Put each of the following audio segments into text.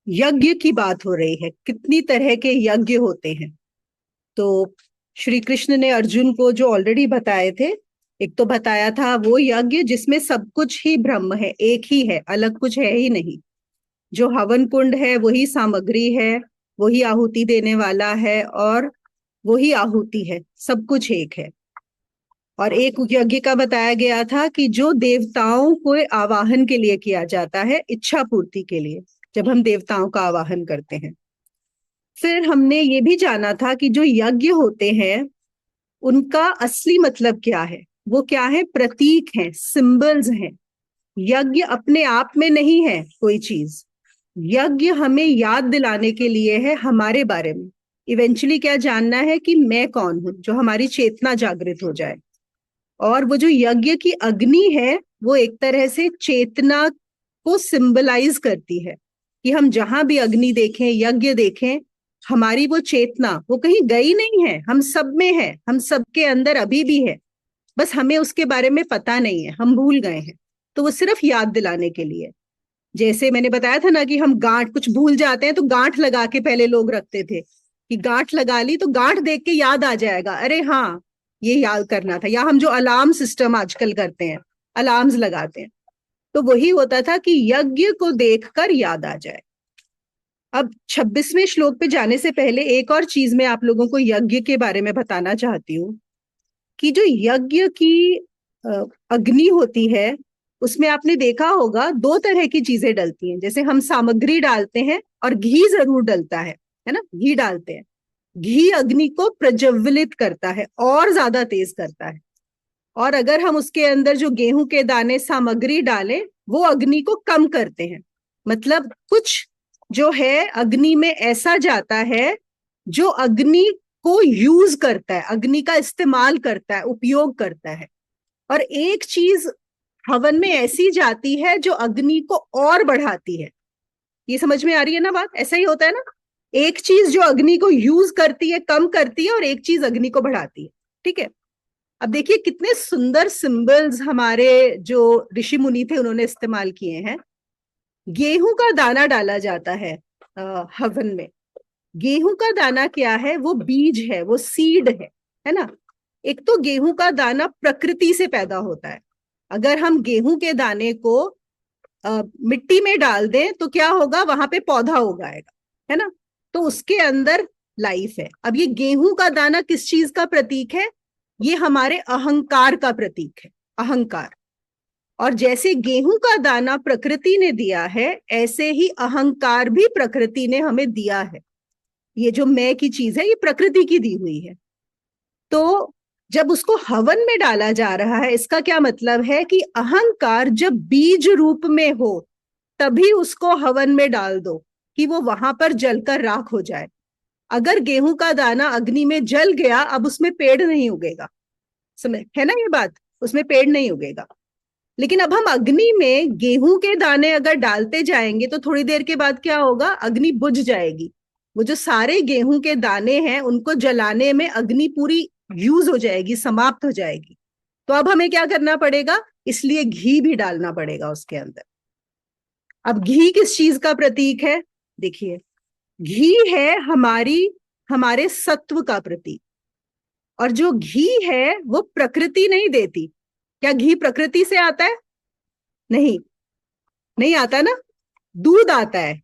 यज्ञ की बात हो रही है, कितनी तरह के यज्ञ होते हैं। तो श्री कृष्ण ने अर्जुन को जो ऑलरेडी बताए थे, एक तो बताया था वो यज्ञ जिसमें सब कुछ ही ब्रह्म है, एक ही है, अलग कुछ है ही नहीं। जो हवन कुंड है वही सामग्री है, वही आहुति देने वाला है और वही आहुति है, सब कुछ एक है। और एक यज्ञ का बताया गया था कि जो देवताओं को आवाहन के लिए किया जाता है, इच्छा पूर्ति के लिए, जब हम देवताओं का आवाहन करते हैं। फिर हमने ये भी जाना था कि जो यज्ञ होते हैं उनका असली मतलब क्या है। वो क्या है? प्रतीक है, सिंबल्स हैं। यज्ञ अपने आप में नहीं है कोई चीज। यज्ञ हमें याद दिलाने के लिए है हमारे बारे में। इवेंचुअली क्या जानना है कि मैं कौन हूं, जो हमारी चेतना जागृत हो जाए। और वो जो यज्ञ की अग्नि है वो एक तरह से चेतना को सिंबलाइज करती है कि हम जहां भी अग्नि देखें, यज्ञ देखें, हमारी वो चेतना वो कहीं गई नहीं है, हम सब में है, हम सबके अंदर अभी भी है। बस हमें उसके बारे में पता नहीं है, हम भूल गए हैं। तो वो सिर्फ याद दिलाने के लिए। जैसे मैंने बताया था ना कि हम गांठ कुछ भूल जाते हैं तो गांठ लगा के पहले लोग रखते थे कि गांठ लगा ली तो गांठ देख के याद आ जाएगा, अरे हाँ ये याद करना था। या हम जो अलार्म सिस्टम आजकल करते हैं, अलार्म्स लगाते हैं, तो वही होता था कि यज्ञ को देखकर याद आ जाए। अब 26वें श्लोक पे जाने से पहले एक और चीज मैं आप लोगों को यज्ञ के बारे में बताना चाहती हूँ कि जो यज्ञ की अग्नि होती है उसमें आपने देखा होगा दो तरह की चीजें डलती हैं। जैसे हम सामग्री डालते हैं और घी जरूर डलता है ना, घी डालते हैं। घी अग्नि को प्रज्वलित करता है और ज्यादा तेज करता है। और अगर हम उसके अंदर जो गेहूं के दाने सामग्री डालें वो अग्नि को कम करते हैं। मतलब कुछ जो है अग्नि में ऐसा जाता है जो अग्नि को यूज करता है, अग्नि का इस्तेमाल करता है, उपयोग करता है। और एक चीज हवन में ऐसी जाती है जो अग्नि को और बढ़ाती है। ये समझ में आ रही है ना बात? ऐसा ही होता है ना, एक चीज जो अग्नि को यूज करती है, कम करती है, और एक चीज अग्नि को बढ़ाती है। ठीक है। अब देखिए कितने सुंदर सिंबल्स हमारे जो ऋषि मुनि थे उन्होंने इस्तेमाल किए हैं। गेहूं का दाना डाला जाता है हवन में। गेहूं का दाना क्या है? वो बीज है, वो सीड है ना। एक तो गेहूं का दाना प्रकृति से पैदा होता है। अगर हम गेहूं के दाने को मिट्टी में डाल दें तो क्या होगा? वहां पे पौधा उगाएगा, है ना। तो उसके अंदर लाइफ है। अब ये गेहूं का दाना किस चीज का प्रतीक है? ये हमारे अहंकार का प्रतीक है, अहंकार। और जैसे गेहूं का दाना प्रकृति ने दिया है, ऐसे ही अहंकार भी प्रकृति ने हमें दिया है। ये जो मैं की चीज है ये प्रकृति की दी हुई है। तो जब उसको हवन में डाला जा रहा है, इसका क्या मतलब है कि अहंकार जब बीज रूप में हो तभी उसको हवन में डाल दो कि वो वहां पर जलकर राख हो जाए। अगर गेहूं का दाना अग्नि में जल गया, अब उसमें पेड़ नहीं उगेगा। समझ है ना ये बात? उसमें पेड़ नहीं उगेगा। लेकिन अब हम अग्नि में गेहूं के दाने अगर डालते जाएंगे तो थोड़ी देर के बाद क्या होगा? अग्नि बुझ जाएगी। वो जो सारे गेहूं के दाने हैं उनको जलाने में अग्नि पूरी यूज हो जाएगी, समाप्त हो जाएगी। तो अब हमें क्या करना पड़ेगा? इसलिए घी भी डालना पड़ेगा उसके अंदर। अब घी किस चीज का प्रतीक है? देखिए, घी है हमारे सत्व का प्रतीक। और जो घी है वो प्रकृति नहीं देती। क्या घी प्रकृति से आता है? नहीं, नहीं आता ना। दूध आता है,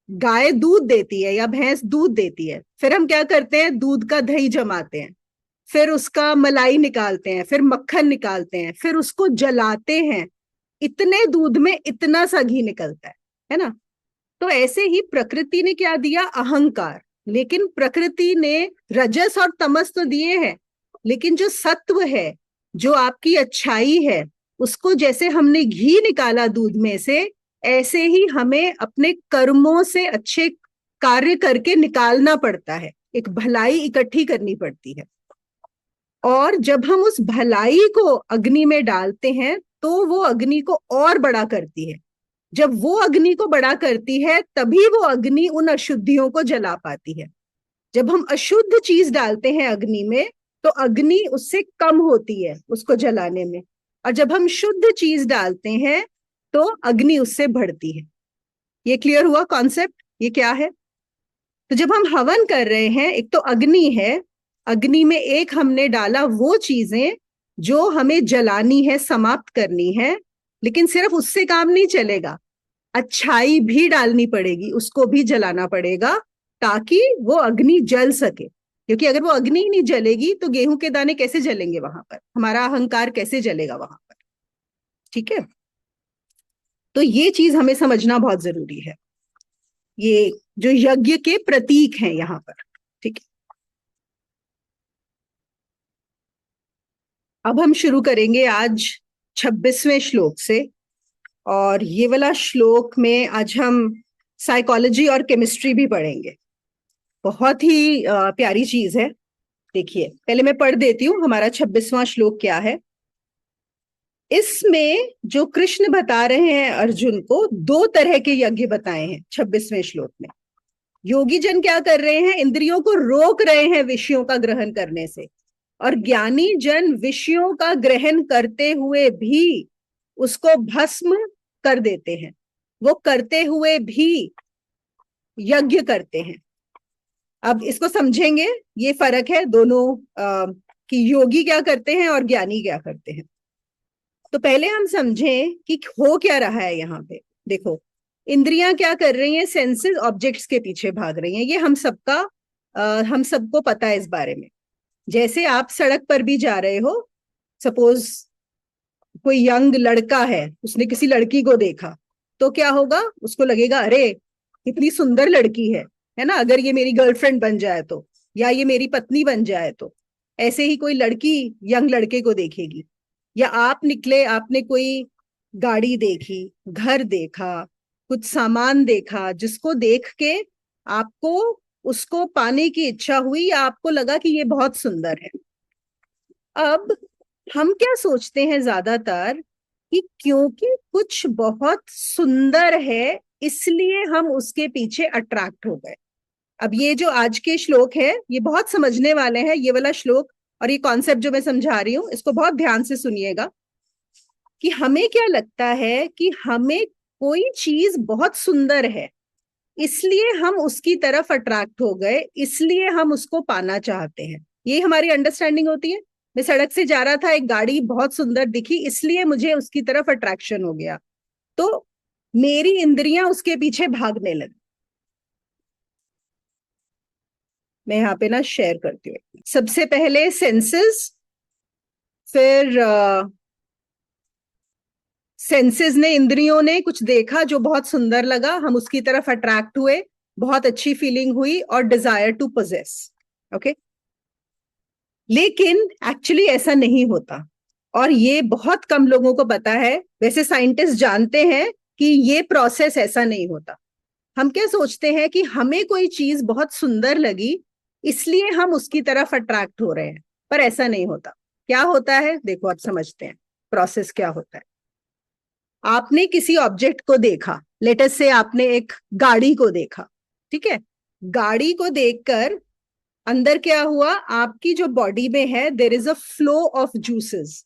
गाय दूध देती है या भैंस दूध देती है। फिर हम क्या करते हैं? दूध का दही जमाते हैं, फिर उसका मलाई निकालते हैं, फिर मक्खन निकालते हैं, फिर उसको जलाते हैं। इतने दूध में इतना सा घी निकलता है ना। तो ऐसे ही प्रकृति ने क्या दिया? अहंकार। लेकिन प्रकृति ने रजस और तमस तो दिए हैं, लेकिन जो सत्व है, जो आपकी अच्छाई है, उसको जैसे हमने घी निकाला दूध में से, ऐसे ही हमें अपने कर्मों से अच्छे कार्य करके निकालना पड़ता है। एक भलाई इकट्ठी करनी पड़ती है। और जब हम उस भलाई को अग्नि में डालते हैं तो वो अग्नि को और बड़ा करती है। जब वो अग्नि को बड़ा करती है तभी वो अग्नि उन अशुद्धियों को जला पाती है। जब हम अशुद्ध चीज डालते हैं अग्नि में तो अग्नि उससे कम होती है उसको जलाने में। और जब हम शुद्ध चीज डालते हैं तो अग्नि उससे बढ़ती है। ये क्लियर हुआ कॉन्सेप्ट? ये क्या है? तो जब हम हवन कर रहे हैं, एक तो अग्नि है, अग्नि में एक हमने डाला वो चीजें जो हमें जलानी है, समाप्त करनी है, लेकिन सिर्फ उससे काम नहीं चलेगा, अच्छाई भी डालनी पड़ेगी, उसको भी जलाना पड़ेगा ताकि वो अग्नि जल सके। क्योंकि अगर वो अग्नि ही नहीं जलेगी तो गेहूं के दाने कैसे जलेंगे वहां पर, हमारा अहंकार कैसे जलेगा वहां पर? ठीक है, तो ये चीज हमें समझना बहुत जरूरी है, ये जो यज्ञ के प्रतीक हैं यहाँ पर। ठीक है, अब हम शुरू करेंगे आज 26वें श्लोक से। और ये वाला श्लोक में आज हम साइकोलॉजी और केमिस्ट्री भी पढ़ेंगे। बहुत ही प्यारी चीज है। देखिए, पहले मैं पढ़ देती हूँ हमारा 26वां श्लोक क्या है। इसमें जो कृष्ण बता रहे हैं अर्जुन को, दो तरह के यज्ञ बताए हैं 26वें श्लोक में। योगी जन क्या कर रहे हैं? इंद्रियों को रोक रहे हैं विषयों का ग्रहण करने से, और ज्ञानी जन विषयों का ग्रहण करते हुए भी उसको भस्म कर देते हैं, वो करते हुए भी यज्ञ करते हैं। अब इसको समझेंगे, ये फर्क है दोनों कि योगी क्या करते हैं और ज्ञानी क्या करते हैं। तो पहले हम समझें कि हो क्या रहा है यहाँ पे। देखो, इंद्रियां क्या कर रही हैं? सेंसेस ऑब्जेक्ट्स के पीछे भाग रही हैं। ये हम सबको पता है इस बारे में। जैसे आप सड़क पर भी जा रहे हो, सपोज कोई यंग लड़का है, उसने किसी लड़की को देखा, तो क्या होगा? उसको लगेगा अरे कितनी सुंदर लड़की है ना, अगर ये मेरी गर्लफ्रेंड बन जाए तो, या ये मेरी पत्नी बन जाए तो। ऐसे ही कोई लड़की यंग लड़के को देखेगी, या आप निकले, आपने कोई गाड़ी देखी, घर देखा, कुछ सामान देखा, जिसको देख के आपको उसको पाने की इच्छा हुई, या आपको लगा कि ये बहुत सुंदर है। अब हम क्या सोचते हैं ज्यादातर कि क्योंकि कुछ बहुत सुंदर है इसलिए हम उसके पीछे अट्रैक्ट हो गए। अब ये जो आज के श्लोक है ये बहुत समझने वाले हैं, ये वाला श्लोक और ये कॉन्सेप्ट जो मैं समझा रही हूं इसको बहुत ध्यान से सुनिएगा। कि हमें क्या लगता है कि हमें कोई चीज बहुत सुंदर है, इसलिए हम उसकी तरफ अट्रैक्ट हो गए, इसलिए हम उसको पाना चाहते हैं। ये हमारी अंडरस्टैंडिंग होती है। मैं सड़क से जा रहा था, एक गाड़ी बहुत सुंदर दिखी, इसलिए मुझे उसकी तरफ अट्रैक्शन हो गया, तो मेरी इंद्रियां उसके पीछे भागने लगी। मैं यहाँ पे ना शेयर करती हूँ। सबसे पहले सेंसेस, फिर सेंसेस ने, इंद्रियों ने कुछ देखा जो बहुत सुंदर लगा, हम उसकी तरफ अट्रैक्ट हुए, बहुत अच्छी फीलिंग हुई और डिजायर टू पोजेस। ओके, लेकिन एक्चुअली ऐसा नहीं होता, और ये बहुत कम लोगों को पता है। वैसे साइंटिस्ट जानते हैं कि ये प्रोसेस ऐसा नहीं होता। हम क्या सोचते हैं कि हमें कोई चीज बहुत सुंदर लगी इसलिए हम उसकी तरफ अट्रैक्ट हो रहे हैं, पर ऐसा नहीं होता। क्या होता है देखो, आप समझते हैं प्रोसेस क्या होता है। आपने किसी ऑब्जेक्ट को देखा, लेट अस से आपने एक गाड़ी को देखा, ठीक है। गाड़ी को देखकर अंदर क्या हुआ? आपकी जो बॉडी में है there is a flow of juices.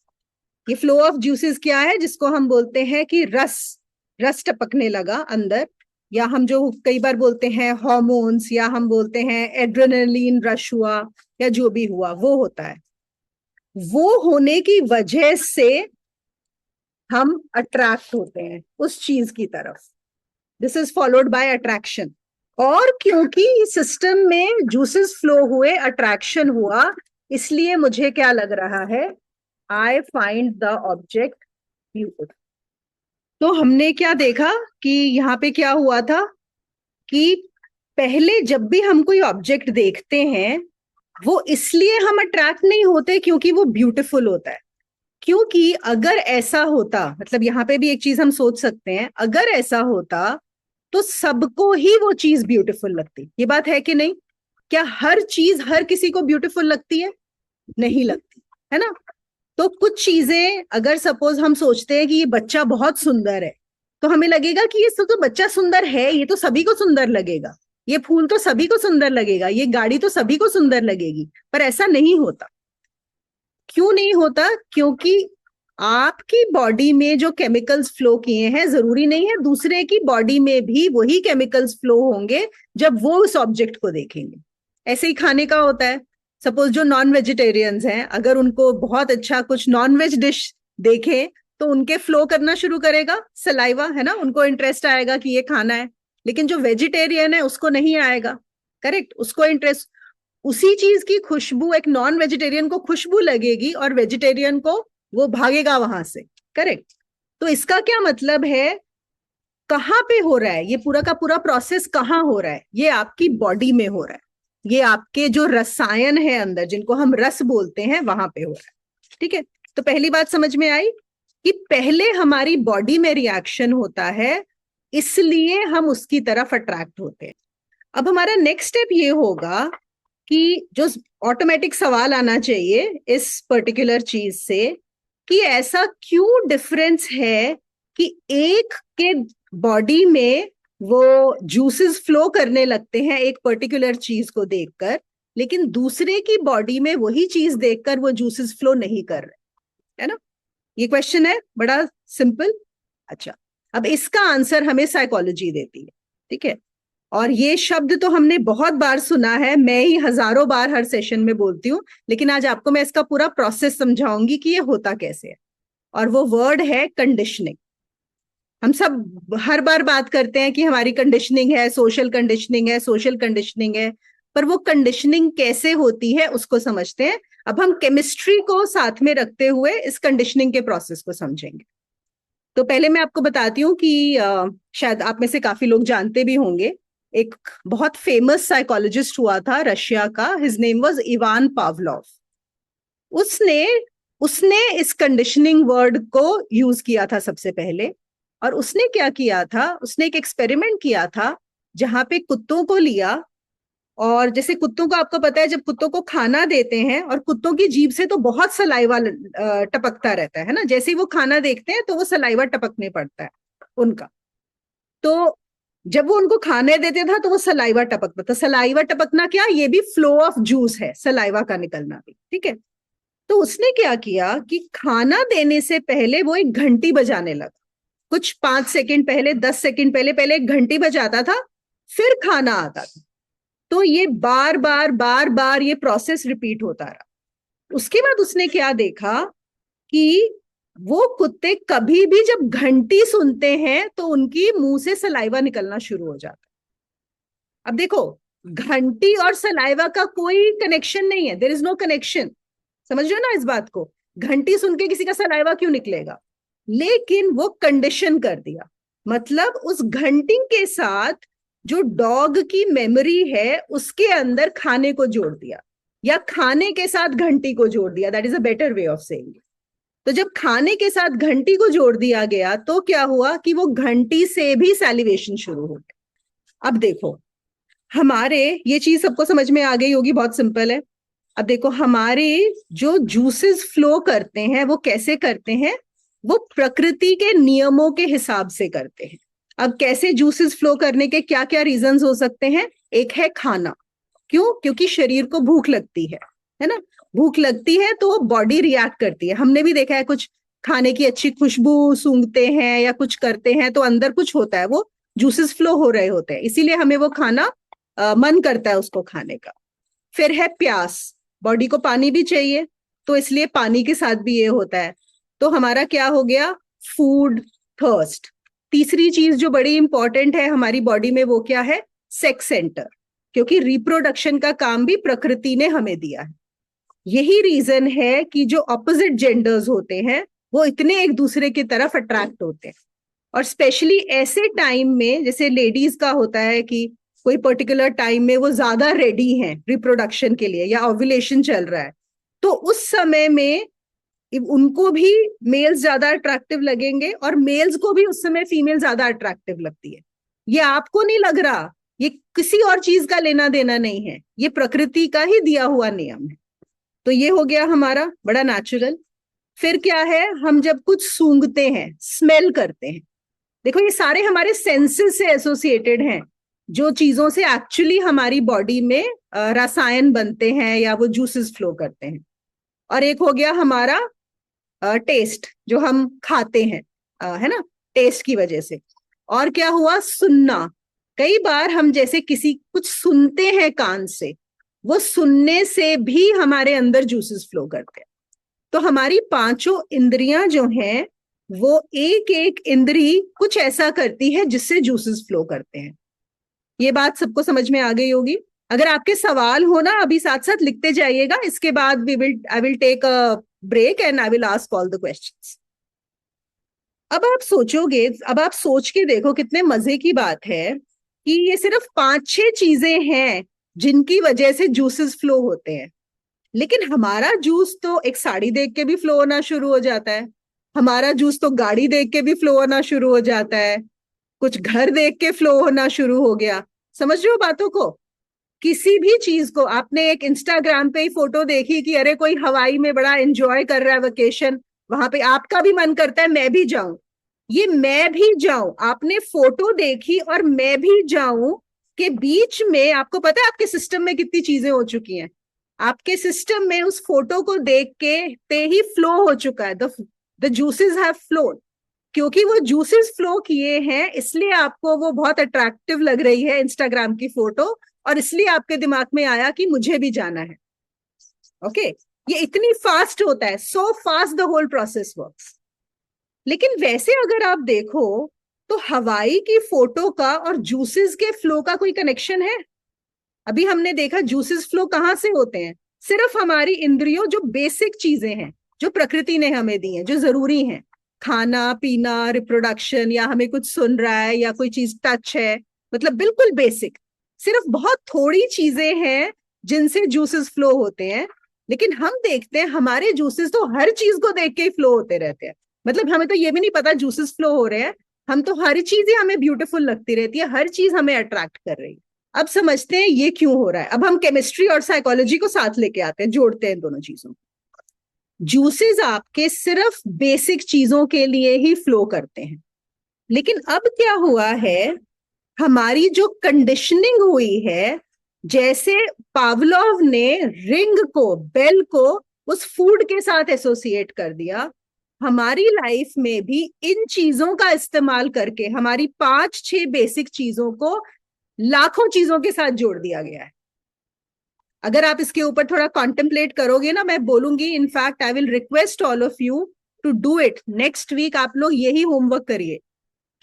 ये फ्लो ऑफ जूसेस क्या है? जिसको हम बोलते हैं कि रस, रस टपकने लगा अंदर, या हम जो कई बार बोलते हैं हॉर्मोन्स, या हम बोलते हैं एड्रेनलिन रश हुआ, या जो भी हुआ वो होता है। वो होने की वजह से हम अट्रैक्ट होते हैं उस चीज की तरफ। This is followed by attraction. और क्योंकि सिस्टम में जूसेस फ्लो हुए, अट्रैक्शन हुआ, इसलिए मुझे क्या लग रहा है? I find the object beautiful. तो हमने क्या देखा कि यहाँ पे क्या हुआ था कि पहले जब भी हम कोई ऑब्जेक्ट देखते हैं, वो इसलिए हम अट्रैक्ट नहीं होते क्योंकि वो ब्यूटीफुल होता है। क्योंकि अगर ऐसा होता, मतलब यहाँ पे भी एक चीज हम सोच सकते हैं, अगर ऐसा होता तो सबको ही वो चीज ब्यूटीफुल लगती। ये बात है कि नहीं? क्या हर चीज हर किसी को ब्यूटीफुल लगती है? नहीं लगती, है ना। तो कुछ चीजें, अगर सपोज हम सोचते हैं कि ये बच्चा बहुत सुंदर है, तो हमें लगेगा कि ये तो बच्चा सुंदर है, ये तो सभी को सुंदर लगेगा, ये फूल तो सभी को सुंदर लगेगा, ये गाड़ी तो सभी को सुंदर लगेगी। पर ऐसा नहीं होता। क्यों नहीं होता? क्योंकि आपकी बॉडी में जो केमिकल्स फ्लो किए हैं, जरूरी नहीं है दूसरे की बॉडी में भी वही केमिकल्स फ्लो होंगे जब वो उस ऑब्जेक्ट को देखेंगे। ऐसे ही खाने का होता है। सपोज जो नॉन वेजिटेरियंस हैं, अगर उनको बहुत अच्छा कुछ नॉन वेज डिश देखें तो उनके फ्लो करना शुरू करेगा सलाइवा, है ना, उनको इंटरेस्ट आएगा कि ये खाना है। लेकिन जो वेजिटेरियन है उसको नहीं आएगा। करेक्ट, उसको इंटरेस्ट, उसी चीज की खुशबू एक नॉन वेजिटेरियन को खुशबू लगेगी और वेजिटेरियन को वो भागेगा वहां से। करेक्ट। तो इसका क्या मतलब है, कहाँ पे हो रहा है ये पूरा का पूरा प्रोसेस, कहाँ हो रहा है, ये आपकी बॉडी में हो रहा है। ये आपके जो रसायन है अंदर, जिनको हम रस बोलते हैं, वहां पे हो रहा है। ठीक है, तो पहली बात समझ में आई कि पहले हमारी बॉडी में रिएक्शन होता है, इसलिए हम उसकी तरफ अट्रैक्ट होते हैं। अब हमारा नेक्स्ट स्टेप ये होगा कि जो ऑटोमेटिक सवाल आना चाहिए इस पर्टिकुलर चीज से, कि ऐसा क्यों डिफरेंस है कि एक के बॉडी में वो जूसेस फ्लो करने लगते हैं एक पर्टिकुलर चीज को देखकर, लेकिन दूसरे की बॉडी में वही चीज देखकर वो जूसेस फ्लो नहीं कर रहे, है ना। ये क्वेश्चन है बड़ा सिंपल। अच्छा, अब इसका आंसर हमें साइकोलॉजी देती है। ठीक है, और ये शब्द तो हमने बहुत बार सुना है, मैं ही हजारों बार हर सेशन में बोलती हूँ, लेकिन आज आपको मैं इसका पूरा प्रोसेस समझाऊंगी कि ये होता कैसे है। और वो वर्ड है कंडीशनिंग। हम सब हर बार बात करते हैं कि हमारी कंडीशनिंग है, सोशल कंडीशनिंग है, सोशल कंडीशनिंग है, पर वो कंडीशनिंग कैसे होती है उसको समझते हैं। अब हम केमिस्ट्री को साथ में रखते हुए इस कंडीशनिंग के प्रोसेस को समझेंगे। तो पहले मैं आपको बताती हूँ कि शायद आप में से काफी लोग जानते भी होंगे, एक बहुत फेमस साइकोलॉजिस्ट हुआ था रशिया का, his name was Ivan Pavlov. उसने उसने इस कंडीशनिंग वर्ड को यूज किया था सबसे पहले। और उसने क्या किया था, उसने एक एक्सपेरिमेंट किया था जहां पे कुत्तों को लिया, और जैसे कुत्तों को आपको पता है, जब कुत्तों को खाना देते हैं और कुत्तों की जीभ से तो बहुत सलाइवा टपकता रहता है ना, जैसे ही वो खाना देखते हैं तो वो सलाइवा टपकने पड़ता है उनका। तो जब वो उनको खाने देते था तो वो सलाइवा टपकता था। सलाइवा टपकना क्या, ये भी फ्लो ऑफ जूस है, सलाइवा का निकलना भी। ठीक है, तो उसने क्या किया कि खाना देने से पहले वो एक घंटी बजाने लगा। कुछ 5 सेकंड पहले, 10 सेकंड पहले, पहले एक घंटी बजाता था, फिर खाना आता था। तो ये बार बार बार बार ये प्रोसेस रिपीट होता रहा। उसके बाद उसने क्या देखा कि वो कुत्ते कभी भी जब घंटी सुनते हैं तो उनकी मुंह से सलाइवा निकलना शुरू हो जाता है। अब देखो, घंटी और सलाइवा का कोई कनेक्शन नहीं है, देयर इज नो कनेक्शन। समझ रहे हो ना इस बात को, घंटी सुन के किसी का सलाइवा क्यों निकलेगा। लेकिन वो कंडीशन कर दिया, मतलब उस घंटी के साथ जो डॉग की मेमोरी है उसके अंदर खाने को जोड़ दिया, या खाने के साथ घंटी को जोड़ दिया, that is a better way of saying. तो जब खाने के साथ घंटी को जोड़ दिया गया तो क्या हुआ कि वो घंटी से भी सैलिवेशन शुरू हो गया। अब देखो, हमारे ये चीज सबको समझ में आ गई होगी, बहुत सिंपल है। अब देखो, हमारे जो जूसेस फ्लो करते हैं वो कैसे करते हैं, वो प्रकृति के नियमों के हिसाब से करते हैं। अब कैसे जूसेस फ्लो करने के क्या क्या रीजंस हो सकते हैं, एक है खाना। क्यों, क्योंकि शरीर को भूख लगती है ना। भूख लगती है तो बॉडी रिएक्ट करती है। हमने भी देखा है, कुछ खाने की अच्छी खुशबू सूंघते हैं या कुछ करते हैं तो अंदर कुछ होता है, वो जूसेस फ्लो हो रहे होते हैं, इसीलिए हमें वो खाना मन करता है उसको खाने का। फिर है प्यास, बॉडी को पानी भी चाहिए, तो इसलिए पानी के साथ भी ये होता है। तो हमारा क्या हो गया, फूड, थर्स्ट। तीसरी चीज जो बड़ी इंपॉर्टेंट है हमारी बॉडी में, वो क्या है, सेक्स सेंटर, क्योंकि रिप्रोडक्शन का काम भी प्रकृति ने हमें दिया है। यही रीजन है कि जो ऑपोजिट जेंडर्स होते हैं वो इतने एक दूसरे की तरफ अट्रैक्ट होते हैं। और स्पेशली ऐसे टाइम में, जैसे लेडीज का होता है कि कोई पर्टिकुलर टाइम में वो ज्यादा रेडी हैं रिप्रोडक्शन के लिए, या ओव्यूलेशन चल रहा है, तो उस समय में उनको भी मेल्स ज्यादा अट्रैक्टिव लगेंगे, और मेल्स को भी उस समय फीमेल ज्यादा अट्रैक्टिव लगती है। ये आपको नहीं लग रहा, ये किसी और चीज का लेना देना नहीं है, ये प्रकृति का ही दिया हुआ नियम है। तो ये हो गया हमारा बड़ा नेचुरल। फिर क्या है, हम जब कुछ सूंघते हैं, स्मेल करते हैं, देखो ये सारे हमारे सेंसेस से एसोसिएटेड हैं, जो चीजों से एक्चुअली हमारी बॉडी में रसायन बनते हैं या वो जूसेस फ्लो करते हैं। और एक हो गया हमारा टेस्ट जो हम खाते हैं, है ना, टेस्ट की वजह से। और क्या हुआ, सुनना। कई बार हम जैसे किसी कुछ सुनते हैं कान से, वो सुनने से भी हमारे अंदर जूसेस फ्लो करते हैं। तो हमारी पांचों इंद्रियां जो हैं, वो एक एक इंद्री कुछ ऐसा करती है जिससे जूसेस फ्लो करते हैं। ये बात सबको समझ में आ गई होगी। अगर आपके सवाल हो ना, अभी साथ साथ लिखते जाइएगा, इसके बाद I will take a break and I will ask all the questions. अब आप सोचोगे, अब आप सोच के देखो कितने मजे की बात है कि ये सिर्फ 5-6 चीजें हैं जिनकी वजह से जूसेस फ्लो होते हैं। लेकिन हमारा जूस तो एक साड़ी देख के भी फ्लो होना शुरू हो जाता है, हमारा जूस तो गाड़ी देख के भी फ्लो होना शुरू हो जाता है, कुछ घर देख के फ्लो होना शुरू हो गया। समझ रहे हो बातों को? किसी भी चीज को, आपने एक इंस्टाग्राम पे ही फोटो देखी कि अरे कोई हवाई में बड़ा एंजॉय कर रहा है वेकेशन, वहां पे आपका भी मन करता है मैं भी जाऊं। ये मैं भी जाऊं, आपने फोटो देखी और मैं भी जाऊं के बीच में आपको पता है आपके सिस्टम में कितनी चीजें हो चुकी हैं। आपके सिस्टम में उस फोटो को देख के ते ही फ्लो हो चुका है, द जूसेस हैव फ्लोड। क्योंकि वो जूसेस फ्लो किए हैं इसलिए आपको वो बहुत अट्रैक्टिव लग रही है इंस्टाग्राम की फोटो, और इसलिए आपके दिमाग में आया कि मुझे भी जाना है। ओके, ये इतनी फास्ट होता है, so fast the whole process works. लेकिन वैसे अगर आप देखो तो हवाई की फोटो का और जूसेस के फ्लो का कोई कनेक्शन है? अभी हमने देखा जूसेस फ्लो कहाँ से होते हैं, सिर्फ हमारी इंद्रियों, जो बेसिक चीजें हैं जो प्रकृति ने हमें दी हैं, जो जरूरी हैं, खाना पीना, रिप्रोडक्शन, या हमें कुछ सुन रहा है या कोई चीज टच है, मतलब बिल्कुल बेसिक। सिर्फ बहुत थोड़ी चीजें हैं जिनसे जूसेस फ्लो होते हैं। लेकिन हम देखते हैं हमारे जूसेस तो हर चीज को देख के ही फ्लो होते रहते हैं। मतलब हमें तो ये भी नहीं पता जूसेस फ्लो हो रहे हैं, हम तो हर चीज ही हमें ब्यूटीफुल लगती रहती है, हर चीज हमें अट्रैक्ट कर रही है। अब समझते हैं ये क्यों हो रहा है। अब हम केमिस्ट्री और साइकोलॉजी को साथ लेके आते हैं, जोड़ते हैं दोनों चीजों। जूसेस आपके सिर्फ बेसिक चीजों के लिए ही फ्लो करते हैं। लेकिन अब क्या हुआ है, हमारी जो कंडीशनिंग हुई है, जैसे पावलोव ने रिंग को, बेल को उस फूड के साथ एसोसिएट कर दिया, हमारी लाइफ में भी इन चीजों का इस्तेमाल करके हमारी 5-6 बेसिक चीजों को लाखों चीजों के साथ जोड़ दिया गया है। अगर आप इसके ऊपर थोड़ा कॉन्टेम्पलेट करोगे ना, मैं बोलूंगी, in fact I will request all of you to do it next week. आप लोग यही होमवर्क करिए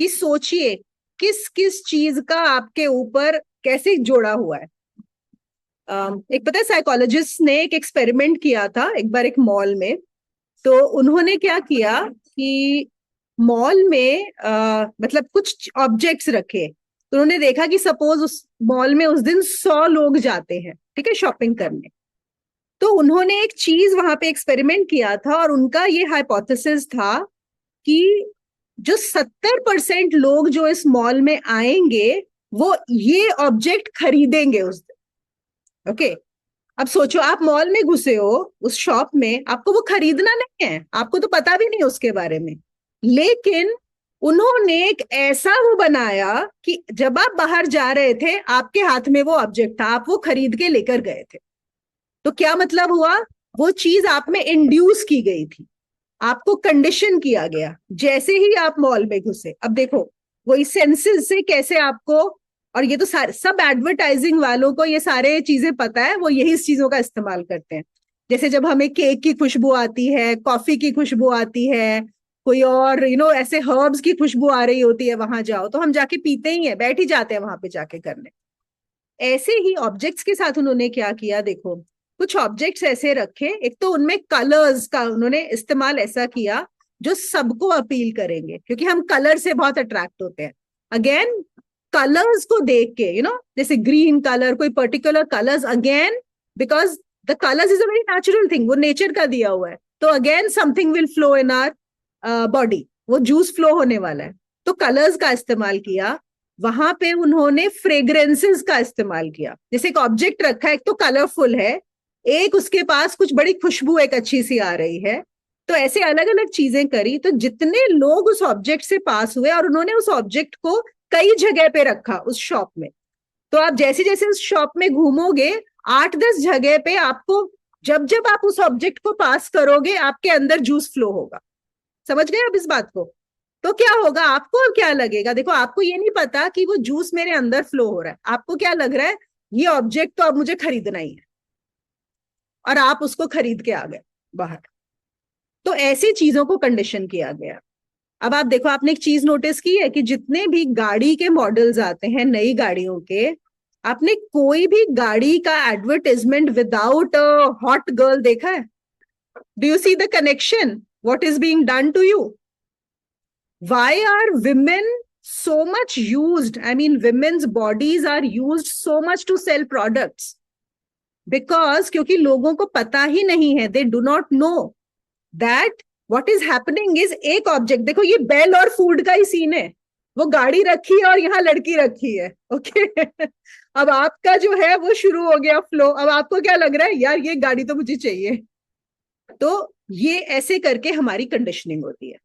कि सोचिए किस किस चीज का आपके ऊपर कैसे जोड़ा हुआ है। एक पता है साइकोलॉजिस्ट ने एक एक्सपेरिमेंट किया था एक बार एक मॉल में। तो उन्होंने क्या किया कि मॉल में मतलब कुछ ऑब्जेक्ट्स रखे। तो उन्होंने देखा कि सपोज उस मॉल में उस दिन 100 लोग जाते हैं, ठीक है, शॉपिंग करने। तो उन्होंने एक चीज वहां पे एक्सपेरिमेंट किया था और उनका ये हाइपोथेसिस था कि जो 70% लोग जो इस मॉल में आएंगे वो ये ऑब्जेक्ट खरीदेंगे उस दिन। ओके, अब सोचो आप मॉल में घुसे हो, उस शॉप में, आपको वो खरीदना नहीं है, आपको तो पता भी नहीं उसके बारे में। लेकिन उन्होंने एक ऐसा वो बनाया कि जब आप बाहर जा रहे थे आपके हाथ में वो ऑब्जेक्ट था, आप वो खरीद के लेकर गए थे। तो क्या मतलब हुआ, वो चीज आप में इंड्यूस की गई थी, आपको कंडीशन किया गया जैसे ही आप मॉल में घुसे। अब देखो वही सेंसेस से कैसे आपको, और ये तो सारे सब एडवर्टाइजिंग वालों को ये सारे चीजें पता है, वो यही चीजों का इस्तेमाल करते हैं। जैसे जब हमें केक की खुशबू आती है, कॉफी की खुशबू आती है, कोई और ऐसे हर्ब्स की खुशबू आ रही होती है, वहां जाओ तो हम जाके पीते ही है, बैठ ही जाते हैं वहां पे जाके करने। ऐसे ही ऑब्जेक्ट्स के साथ उन्होंने क्या किया, देखो कुछ ऑब्जेक्ट्स ऐसे रखे, एक तो उनमें कलर्स का उन्होंने इस्तेमाल ऐसा किया जो सबको अपील करेंगे, क्योंकि हम कलर से बहुत अट्रैक्ट होते हैं। अगेन कलर्स को देख के, जैसे ग्रीन कलर, कोई particular colours, again because the colours is a very natural thing, वो नेचर का दिया हुआ है। तो again something will flow in our body, वो जूस फ्लो होने वाला है। तो कलर्स का इस्तेमाल किया। वहां पे उन्होंने फ्रेग्रेंसेस का इस्तेमाल किया। जैसे एक ऑब्जेक्ट रखा है, एक तो कलरफुल है, एक उसके पास कुछ बड़ी खुशबू एक अच्छी सी आ रही है। तो ऐसे अलग अलग चीजें करी। तो जितने लोग उस ऑब्जेक्ट से पास हुए, और उन्होंने उस ऑब्जेक्ट को कई जगह पे रखा उस शॉप में, तो आप जैसे जैसे उस शॉप में घूमोगे 8-10 जगह पे आपको जब जब आप उस ऑब्जेक्ट को पास करोगे आपके अंदर जूस फ्लो होगा। समझ गए आप इस बात को? तो क्या होगा, आपको अब क्या लगेगा, देखो आपको ये नहीं पता कि वो जूस मेरे अंदर फ्लो हो रहा है, आपको क्या लग रहा है, ये ऑब्जेक्ट तो अब मुझे खरीदना ही है, और आप उसको खरीद के आ गए बाहर। तो ऐसी चीजों को कंडीशन किया गया। अब आप देखो, आपने एक चीज नोटिस की है कि जितने भी गाड़ी के मॉडल्स आते हैं नई गाड़ियों के, आपने कोई भी गाड़ी का advertisement without a hot girl देखा है? Do you see the connection what is being done to you? Why are women so much used? I mean, women's bodies are used so much to sell products. Because क्योंकि लोगों को पता ही नहीं है, they do not know that what is happening is एक object, देखो ये bell और फूड का ही सीन है, वो गाड़ी रखी है और यहाँ लड़की रखी है, ओके अब आपका जो है वो शुरू हो गया फ्लो, अब आपको क्या लग रहा है, यार ये गाड़ी तो मुझे चाहिए। तो ये ऐसे करके हमारी कंडीशनिंग होती है।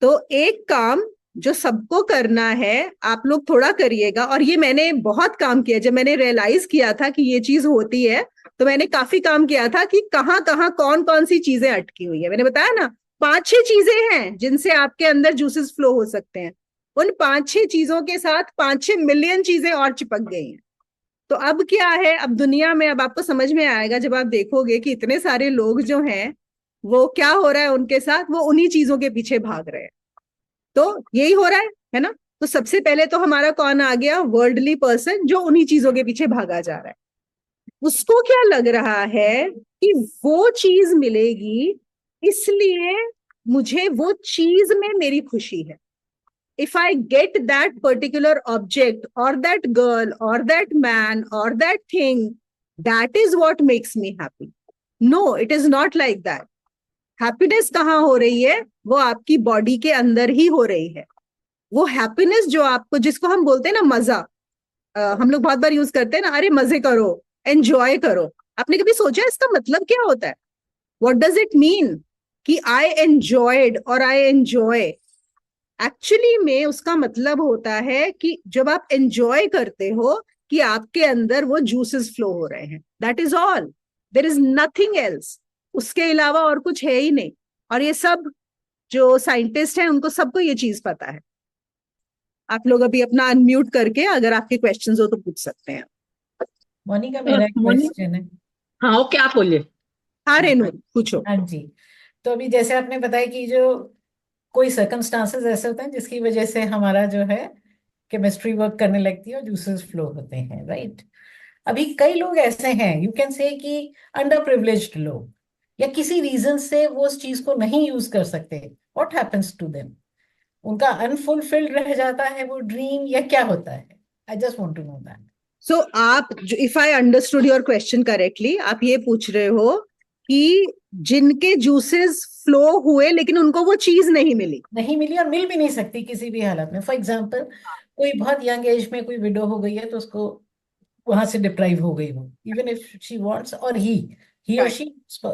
तो एक काम जो सबको करना है, आप लोग थोड़ा करिएगा, और ये मैंने बहुत काम किया, जब मैंने रियलाइज किया था कि ये चीज होती है तो मैंने काफी काम किया था कि कहाँ कहाँ कौन कौन सी चीजें अटकी हुई है। मैंने बताया ना 5-6 चीजें हैं जिनसे आपके अंदर जूसेस फ्लो हो सकते हैं, उन 5-6 चीजों के साथ 5-6 मिलियन चीजें और चिपक गई हैं। तो अब क्या है, अब दुनिया में, अब आपको समझ में आएगा जब आप देखोगे कि इतने सारे लोग जो हैं वो क्या हो रहा है उनके साथ, वो उन्हीं चीजों के पीछे भाग रहे हैं। तो यही हो रहा है ना? तो सबसे पहले तो हमारा कौन आ गया, वर्ल्डली पर्सन जो उन्हीं चीजों के पीछे भागा जा रहा है। उसको क्या लग रहा है कि वो चीज मिलेगी, इसलिए मुझे वो चीज में मेरी खुशी है। If I get that particular object और दैट गर्ल और दैट मैन और that thing, that is what makes me happy. No, it is not like that. Happiness कहाँ हो रही है, वो आपकी बॉडी के अंदर ही हो रही है। वो हैप्पीनेस जो आपको, जिसको हम बोलते हैं ना मजा, हम लोग बहुत बार यूज करते हैं ना, अरे मजे करो, एंजॉय करो। आपने कभी सोचा इसका मतलब क्या होता है? व्हाट डज इट मीन कि आई एंजॉयड और आई एंजॉय? एक्चुअली में उसका मतलब होता है कि जब आप एंजॉय करते हो कि आपके अंदर वो जूसेस फ्लो हो रहे हैं, that is all, there is nothing else. उसके अलावा और कुछ है ही नहीं। और ये सब जो साइंटिस्ट हैं उनको सबको ये चीज पता है। आप लोग अभी अपना अनम्यूट करके अगर आपके क्वेश्चंस हो तो पूछ सकते हैं। मोनिका, मेरा एक मोनी क्वेश्चन है। हाँ, ओके, आप बोलिए। हाँ रेनू, पूछो। हाँ जी। तो अभी जैसे आपने बताया कि जो कोई सर्कमस्टांसेस ऐसे होते हैं जिसकी वजह से हमारा जो है केमिस्ट्री वर्क करने लगती है और जूसेस फ्लो होते हैं, राइट? अभी कई लोग ऐसे हैं, यू कैन से कि अंडर प्रिविलेज्ड लोग, या किसी रीजन से वो उस चीज को नहीं यूज कर सकते। What happens to them? उनका अनफुलफिल्ड रह जाता है वो ड्रीम, या क्या होता है? I just want to know that. So आप, if I understood your question correctly, आप ये पूछ रहे हो कि जिनके जूसेस फ्लो हुए लेकिन उनको वो चीज नहीं मिली। नहीं मिली और मिल भी नहीं सकती किसी भी हालत में। फॉर एग्जाम्पल, कोई बहुत यंग एज में कोई विडो हो गई है तो उसको वहां से डिप्राइव हो गई हो, इवन इफ शी वांट्स, और ही और Right. She,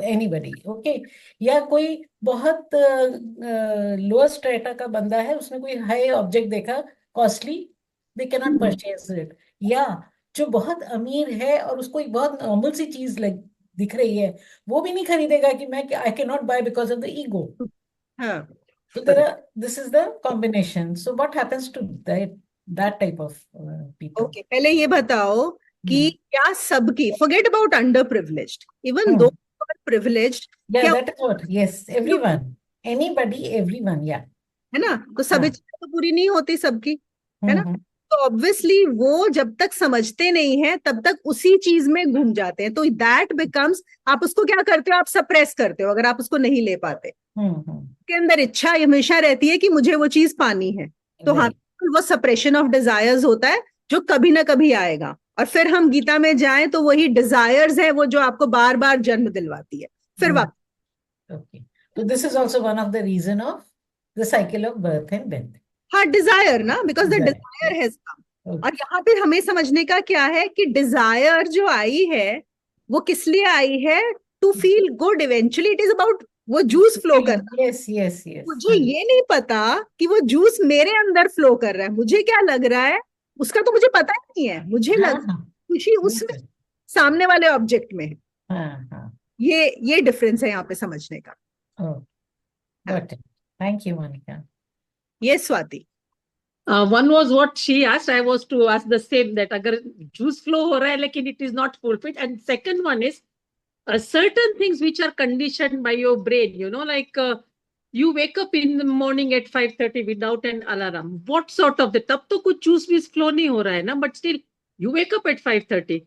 anybody, okay. या कोई बहुत लोअर स्ट्रेटा का बंदा है, उसने कोई हाई ऑब्जेक्ट देखा, costly, they can not purchase it. या जो बहुत अमीर है और उसको एक बहुत नॉर्मल सी चीज लग दिख रही है, वो भी नहीं खरीदेगा कि मैं, I can not buy because of the ego. हाँ, So there are, this is the combination. So what happens to that type of people? Okay, पहले ये बताओ कि Hmm. क्या सबकी, forget about under privileged, even though Hmm. Privileged, Yeah, क्या that is what. Yes, everyone, anybody, everyone. Yeah. है ना? तो सब हाँ. इच्छा तो पूरी नहीं होती सबकी, है ना? हम्म. तो ऑब्वियसली वो जब तक समझते नहीं है तब तक उसी चीज में घूम जाते हैं। तो दैट बिकम्स, आप उसको क्या करते हो, आप सप्रेस करते हो अगर आप उसको नहीं ले पाते। हम्म. के अंदर इच्छा हमेशा रहती है कि मुझे वो चीज पानी है, तो हाँ, Right. वो सप्रेशन ऑफ डिजायर्स होता है जो कभी ना कभी आएगा। और फिर हम गीता में जाएं तो वही डिजायर्स है वो जो आपको बार बार जन्म दिलवाती है फिर Hmm. वापस। Okay. So this is also one of the reason of the cycle of birth and death. हाँ, डिजायर ना, because the Desire. Desire has come. Okay. और यहाँ पे हमें समझने का क्या है कि डिजायर जो आई है वो किस लिए आई है, to feel good eventually, it is about वो जूस फ्लो करना। Yes, yes, yes. मुझे ये नहीं पता कि वो जूस मेरे अंदर फ्लो कर रहा है, मुझे क्या लग रहा है उसका तो मुझे पता ही नहीं है, मुझे हाँ, लग हाँ. खुशी उसमें, बिल्कुल. सामने वाले ऑब्जेक्ट में है। हाँ, हाँ. ये डिफरेंस है यहाँ पे समझने का। Got it, thank you Monica. ये Swati. One was what she asked. I was to ask the same, that अगर juice flow हो रहा है लेकिन it is not fulfilled. And second one is certain things which are conditioned by your brain. You know, like you wake up in the morning at 5:30 without an alarm. What sort of the? तब तो कुछ juice flow नहीं हो रहा है ना, but still you wake up at 5:30.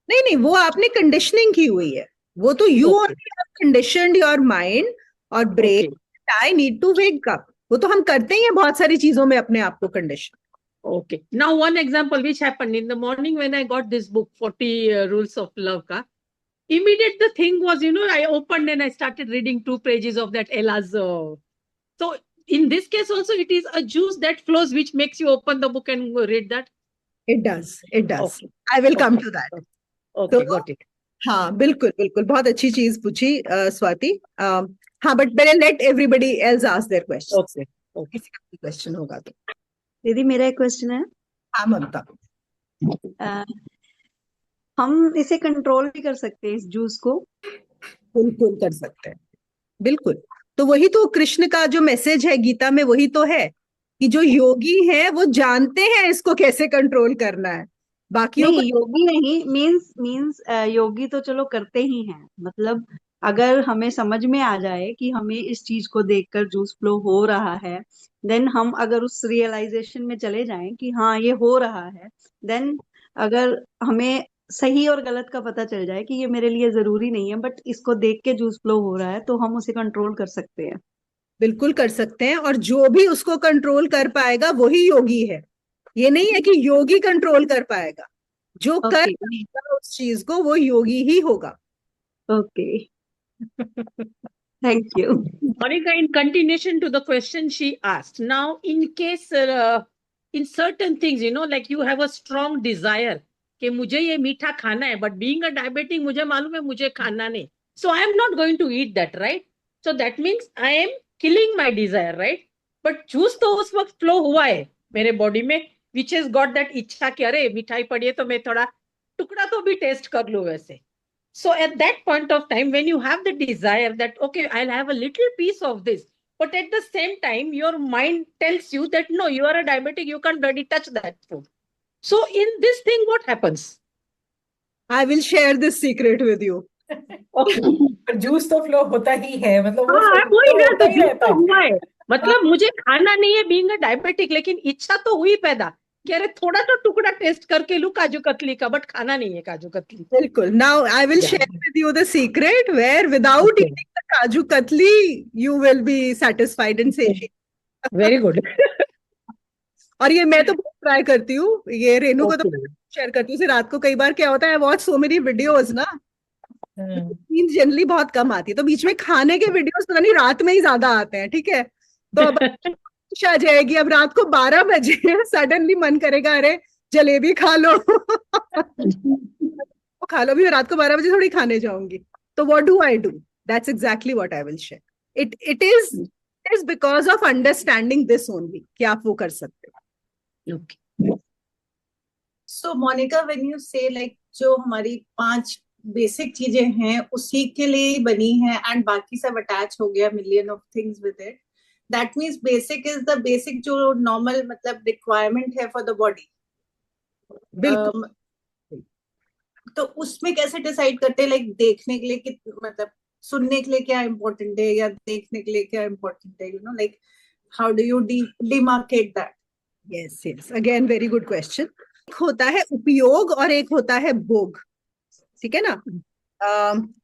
नहीं नहीं, वो आपने कंडीशनिंग की हुई है, वो तो you Okay. Only have conditioned your mind और brain, Okay. I need to wake up. वो तो हम करते ही हैं बहुत सारी चीजों में अपने आप को condition. Okay. Now, one example which happened in the morning when I got this book, 40 Rules of Love, ka, immediate the thing was, you know, I opened and I started reading 2 pages of that Ella's. So, in this case also, it is a juice that flows which makes you open the book and read that. It does, it does, Okay. I will come Okay. To that. Okay, तो got it. हाँ बिल्कुल बिल्कुल, बहुत अच्छी चीज पूछी स्वाति। हाँ but पहले let everybody else ask their question. Okay. Okay. किसी का क्वेश्चन होगा तो। दीदी मेरा एक क्वेश्चन है। हाँ ममता। अ, हम इसे कंट्रोल भी कर सकते हैं इस जूस को? बिल्कुल कर सकते हैं, बिल्कुल। तो वही तो कृष्ण का जो मैसेज है गीता में, वही तो है कि जो योगी है वो जानते हैं इसको कैसे कंट्रोल करना है, बाकियों को नहीं, योगी नहीं, मींस योगी तो चलो करते ही हैं, मतलब अगर हमें समझ में आ जाए कि हमें इस चीज को देखकर जूस फ्लो हो रहा है, देन हम अगर उस रियलाइजेशन में चले जाएं कि हाँ ये हो रहा है, देन अगर हमें सही और गलत का पता चल जाए कि ये मेरे लिए जरूरी नहीं है बट इसको देख के जूस फ्लो हो रहा है, तो हम उसे कंट्रोल कर सकते हैं। बिल्कुल कर सकते हैं। और जो भी उसको कंट्रोल कर पाएगा वही योगी है। ये नहीं है कि योगी कंट्रोल कर पाएगा, जो कर ओके पाएगा उस चीज को वो योगी ही होगा। Okay, thank you. Monica, in continuation to the question she asked, now in case in certain things, you know, like you have a strong desire कि मुझे ये मीठा खाना है, but being a diabetic मुझे मालूम है मुझे खाना नहीं, so I am not going to eat that, right? So that means I am killing my desire, right? But juice तो उस वक्त flow हुआ है मेरे body में, which has got that इच्छा कि अरे मिठाई पड़ी है तो मैं थोड़ा टुकड़ा तो भी टेस्ट कर लूं वैसे। So at that point of time, when you have the desire that, okay, I'll have a little piece of this, but at the same time, your mind tells you that, no, you are a diabetic, you can't really touch that food. So in this thing, what happens? I will share this secret with you. Okay. पर juice तो flow होता ही है, मतलब वो हाँ, flow वही ना, होता तो ही juice रहता तो है। हुआ है, मतलब मुझे खाना नहीं है being a diabetic, लेकिन इच्छा तो हुई पैदा कि अरे थोड़ा तो टुकड़ा टेस्ट करके लूं काजू कतली का, बट खाना नहीं है काजू कतली। बिल्कुल। Now I will Yeah. share with you the secret where without Okay. eating the kaju katli you will be satisfied and satiated. Very good. और ये मैं तो बहुत ट्राई करती हूँ, ये रेनू को तो Okay. शेयर करती हूँ। उसे रात को कई बार क्या होता है, वॉच सो मेनी वीडियोस ना, नींद जनरली बहुत कम आती है, तो बीच में खाने के वीडियोस पता नहीं रात में ही ज्यादा आते हैं, ठीक है। तो अब आ जाएगी, अब रात को 12 बजे सडनली मन करेगा अरे जलेबी खा लो वो खा लो, भी रात को 12 बजे थोड़ी खाने जाऊंगी। तो what do I do, that's exactly what I will share. It is because of understanding this only कि आप वो कर सकते हो। Okay. So Monica, when you say like जो हमारी 5 बेसिक चीजें हैं उसी के लिए ही बनी है एंड बाकी सब अटैच हो गया million of things with it, that means basic is the basic जो नॉर्मल मतलब रिक्वायरमेंट है फॉर द बॉडी। बिल्कुल। तो उसमें कैसे डिसाइड करते हैं लाइक देखने के लिए कि मतलब सुनने के लिए क्या इम्पोर्टेंट है या देखने के लिए क्या इम्पोर्टेंट है, you know like how do you demarcate that? Yes yes, again very good question. एक होता है उपयोग और एक होता है भोग, ठीक है ना।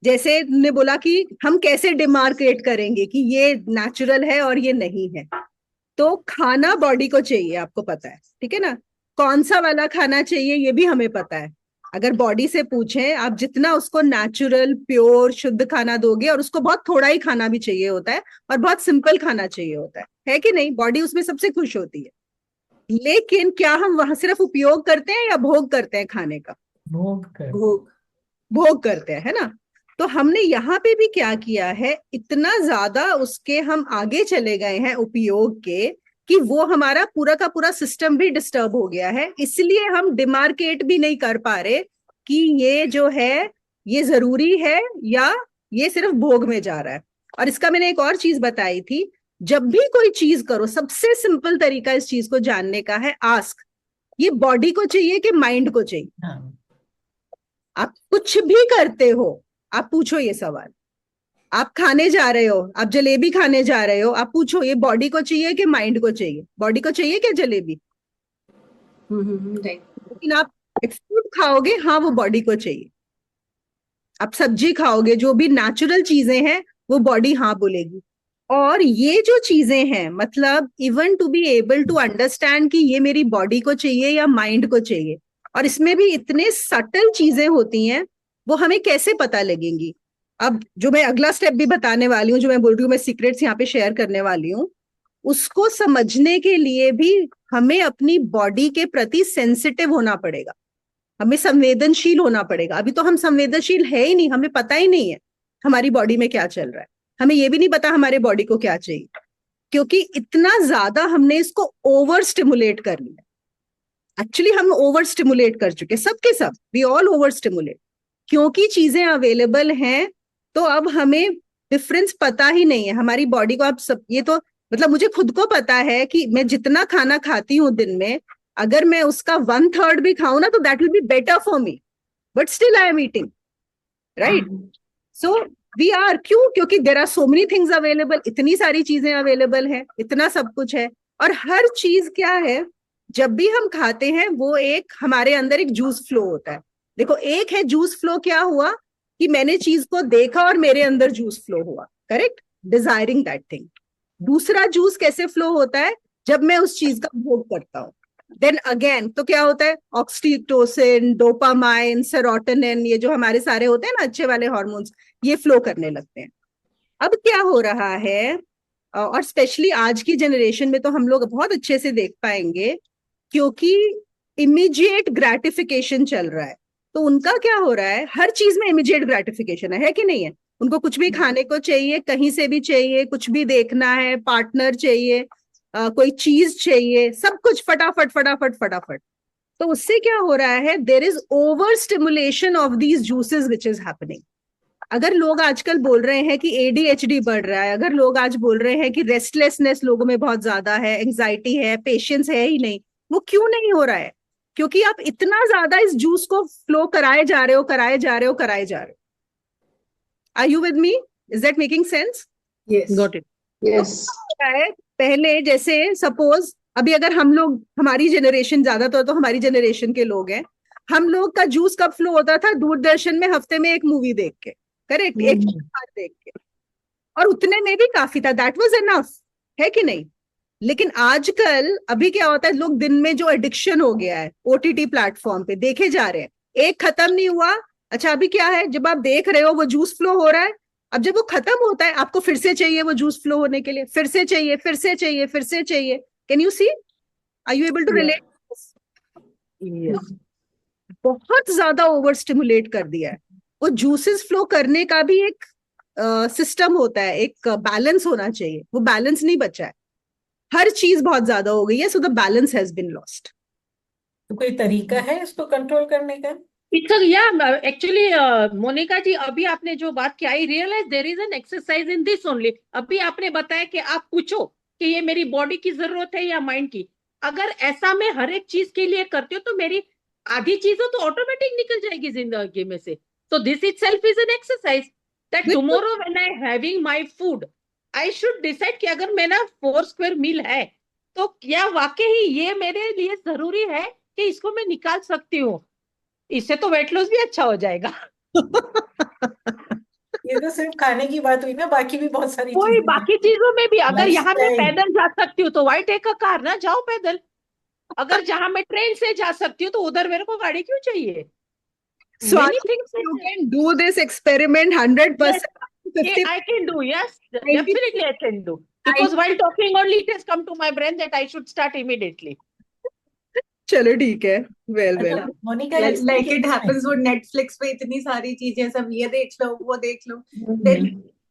जैसे ने बोला कि हम कैसे डिमार्केट करेंगे कि ये नेचुरल है और ये नहीं है। तो खाना बॉडी को चाहिए, आपको पता है, ठीक है ना। कौन सा वाला खाना चाहिए ये भी हमें पता है। अगर बॉडी से पूछें, आप जितना उसको नेचुरल प्योर शुद्ध खाना दोगे, और उसको बहुत थोड़ा ही खाना भी चाहिए होता है और बहुत सिंपल खाना चाहिए होता है कि नहीं, बॉडी उसमें सबसे खुश होती है। लेकिन क्या हम वहां सिर्फ उपयोग करते हैं या भोग करते हैं खाने का? भोग करते हैं, है ना। तो हमने यहाँ पे भी क्या किया है, इतना ज्यादा उसके हम आगे चले गए हैं उपयोग के कि वो हमारा पूरा का पूरा सिस्टम भी डिस्टर्ब हो गया है। इसलिए हम डिमार्केट भी नहीं कर पा रहे कि ये जो है ये जरूरी है या ये सिर्फ भोग में जा रहा है। और इसका मैंने एक और चीज बताई थी, जब भी कोई चीज करो, सबसे सिंपल तरीका इस चीज को जानने का है, आस्क, ये बॉडी को चाहिए कि माइंड को चाहिए? हाँ, आप कुछ भी करते हो, आप पूछो ये सवाल। आप खाने जा रहे हो, आप जलेबी खाने जा रहे हो, आप पूछो ये बॉडी को चाहिए कि माइंड को चाहिए? बॉडी को चाहिए क्या जलेबी? राइट। लेकिन आप फ्रूट खाओगे, हाँ वो बॉडी को चाहिए। आप सब्जी खाओगे, जो भी नेचुरल चीजें हैं वो बॉडी हाँ बोलेगी। और ये जो चीजें हैं, मतलब even to be able to understand कि ये मेरी बॉडी को चाहिए या माइंड को चाहिए, और इसमें भी इतने सटल चीजें होती हैं, वो हमें कैसे पता लगेंगी? अब जो मैं अगला स्टेप भी बताने वाली हूँ, जो मैं बोल रही हूँ, मैं सीक्रेट्स यहाँ पे शेयर करने वाली हूँ, उसको समझने के लिए भी हमें अपनी बॉडी के प्रति सेंसिटिव होना पड़ेगा, हमें संवेदनशील होना पड़ेगा। अभी तो हम संवेदनशील है ही नहीं, हमें पता ही नहीं है हमारी बॉडी में क्या चल रहा है, हमें ये भी नहीं पता हमारे बॉडी को क्या चाहिए, क्योंकि इतना ज्यादा हमने इसको ओवर स्टिमुलेट कर लिया। एक्चुअली हम ओवर स्टिमुलेट कर चुके, सबके सब, वी ऑल ओवर स्टिमुलेट, क्योंकि चीजें अवेलेबल हैं। तो अब हमें डिफरेंस पता ही नहीं है हमारी बॉडी को। आप सब, ये तो मतलब मुझे खुद को पता है कि मैं जितना खाना खाती हूँ दिन में, अगर मैं उसका 1/3 भी खाऊं ना, तो that will be better for me, but still I am eating, right? So we are, क्यों? क्योंकि there are so many things available, इतनी सारी चीजें अवेलेबल है, इतना सब कुछ है। और हर चीज क्या है, जब भी हम खाते हैं वो एक हमारे अंदर एक जूस फ्लो होता है। देखो, एक है जूस फ्लो, क्या हुआ कि मैंने चीज को देखा और मेरे अंदर जूस फ्लो हुआ, करेक्ट, डिजायरिंग दैट थिंग। दूसरा जूस कैसे फ्लो होता है, जब मैं उस चीज का भोग करता हूं, देन अगेन तो क्या होता है, ऑक्सीटोसिन, डोपामाइन, सेरोटोनिन, ये जो हमारे सारे होते हैं ना अच्छे वाले हार्मोन्स, ये फ्लो करने लगते हैं। अब क्या हो रहा है, और स्पेशली आज की जनरेशन में तो हम लोग बहुत अच्छे से देख पाएंगे, क्योंकि इमीडिएट ग्रेटिफिकेशन चल रहा है। तो उनका क्या हो रहा है, हर चीज में इमीडिएट ग्रेटिफिकेशन है कि नहीं है? उनको कुछ भी खाने को चाहिए, कहीं से भी चाहिए, कुछ भी देखना है, पार्टनर चाहिए, कोई चीज चाहिए, सब कुछ फटाफट फटाफट फटाफट। तो उससे क्या हो रहा है, there is over stimulation of these juices which is happening. अगर लोग आजकल बोल रहे हैं कि ADHD बढ़ रहा है, अगर लोग आज बोल रहे हैं कि रेस्टलेसनेस लोगों में बहुत ज्यादा है, एंग्जाइटी है, पेशेंस है ही नहीं, वो क्यों नहीं हो रहा है? क्योंकि आप इतना ज्यादा इस जूस को फ्लो कराए जा रहे हो, कराए जा रहे हो, कराए जा रहे हो। Are you with me? Is that making sense? Yes. Got it. Yes. पहले जैसे सपोज, अभी अगर हम लोग, हमारी जनरेशन, ज्यादातर तो हमारी जनरेशन के लोग हैं, हम लोग का जूस कब फ्लो होता था? दूरदर्शन में हफ्ते में एक मूवी देख के, करेक्ट, एक बार देख के, और उतने में भी काफी था, दैट वाज एनफ, है कि नहीं? लेकिन आजकल अभी क्या होता है, लोग दिन में जो एडिक्शन हो गया है, OTT प्लेटफॉर्म पे देखे जा रहे हैं, एक खत्म नहीं हुआ। अच्छा, अभी क्या है, जब आप देख रहे हो वो जूस फ्लो हो रहा है, अब जब वो खत्म होता है आपको फिर से चाहिए वो जूस फ्लो होने के लिए, फिर से चाहिए, फिर से चाहिए, फिर से चाहिए। Can you see? Are you able to relate? Yes. बहुत ज्यादा ओवर स्टिमुलेट कर दिया है। वो जूसेस फ्लो करने का भी एक सिस्टम होता है, एक बैलेंस होना चाहिए, वो बैलेंस नहीं बचा है, हर चीज बहुत ज्यादा हो गई है, so the balance has been lost. तो कोई तरीका है इसको कंट्रोल करने का? It's a, yeah, actually, Monika जी, अभी आपने जो बात की, I realise there is an exercise in this only. अभी आपने बताया कि आप पूछो कि ये मेरी बॉडी की जरूरत है या माइंड की। अगर ऐसा मैं हर एक चीज के लिए करती हूँ तो मेरी आधी चीजें तो ऑटोमेटिक निकल जाएगी जिंदगी में से। तो this itself is an exercise that tomorrow when I having my food, I should decide कि अगर मेरा 4 स्क्वायर मील है तो क्या वाकई ये मेरे लिए जरूरी है कि इसको मैं निकाल सकती हूँ। इससे तो वेट लॉस भी अच्छा हो जाएगा। ये तो सिर्फ खाने की बात हुई ना, बाकी भी बहुत सारी कोई चीजें हैं। बाकी चीजों में भी, अगर यहाँ मैं Lifestyle. पैदल जा सकती हूँ तो वाई टेक अ कार, ना जाओ पैदल। अगर जहां मैं ट्रेन से जा सकती हूँ तो उधर मेरे को गाड़ी क्यों चाहिए? Many things You are there. can do this experiment 100%. Yes, I can do. Yes, 90 definitely I can do. Because while talking only, it has come to my brain that I should start immediately. चलो ठीक है, well अच्छा, well. Monica, like it happens वो Netflix पे इतनी सारी चीजें, सब ये देख लो, वो देख लो, देन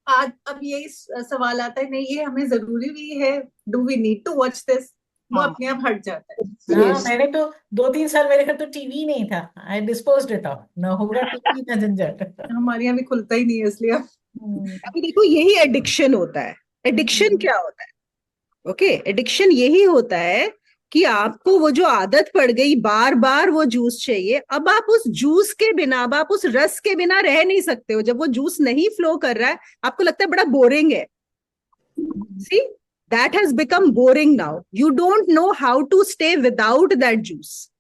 आज अब यही सवाल आता है, नहीं ये हमें जरूरी भी है, do we need to watch this? वो हाँ। अपने आप हट जाता है। हाँ, मैंने तो 2-3 साल मेरे घर तो टीवी नहीं था, आई डिस्पोज्ड इट ऑफ, ना होगा टीवी ना झंझट। हमारे यहाँ भी खुलता ही नहीं है, इसलिए अभी देखो यही एडिक्शन होता है। एडिक्शन क्या होता है? ओके, एडिक्शन यही होता है कि आपको वो जो आदत पड़ गई, बार बार वो जूस चाहिए। अब आप उस जूस के बिना, अब आप उस रस के बिना रह नहीं सकते हो। जब वो जूस नहीं फ्लो कर रहा है, आपको लगता है बड़ा बोरिंग है। See, that has become boring now. You don't know how to stay without that juice,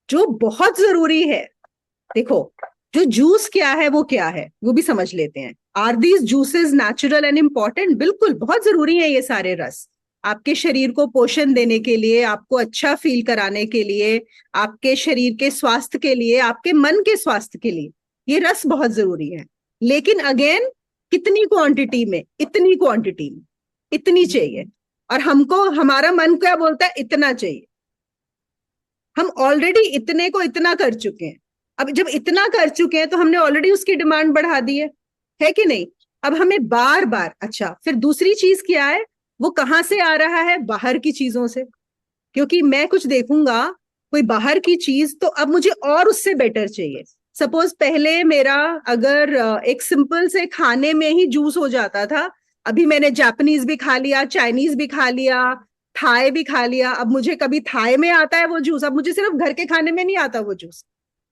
जो बहुत जरूरी है। देखो, जो जूस क्या है वो क्या है वो भी समझ लेते हैं। Are these juices natural and important? बिल्कुल, बहुत जरूरी है ये सारे रस, आपके शरीर को पोषण देने के लिए, आपको अच्छा फील कराने के लिए, आपके शरीर के स्वास्थ्य के लिए, आपके मन के स्वास्थ्य के लिए ये रस बहुत जरूरी है। लेकिन अगेन, कितनी क्वांटिटी में? इतनी क्वांटिटी में, इतनी चाहिए। और हमको, हमारा मन क्या बोलता है? इतना चाहिए। हम ऑलरेडी इतने को इतना कर चुके हैं। अब जब इतना कर चुके हैं तो हमने ऑलरेडी उसकी डिमांड बढ़ा दी है कि नहीं? अब हमें बार बार, अच्छा फिर दूसरी चीज क्या है? वो कहाँ से आ रहा है? बाहर की चीजों से। क्योंकि मैं कुछ देखूंगा कोई बाहर की चीज, तो अब मुझे और उससे बेटर चाहिए। सपोज पहले मेरा अगर एक सिंपल से खाने में ही जूस हो जाता था, अभी मैंने जापानीज भी खा लिया, चाइनीज भी खा लिया, थाई भी खा लिया, अब मुझे कभी थाई में आता है वो जूस, अब मुझे सिर्फ घर के खाने में नहीं आता वो जूस,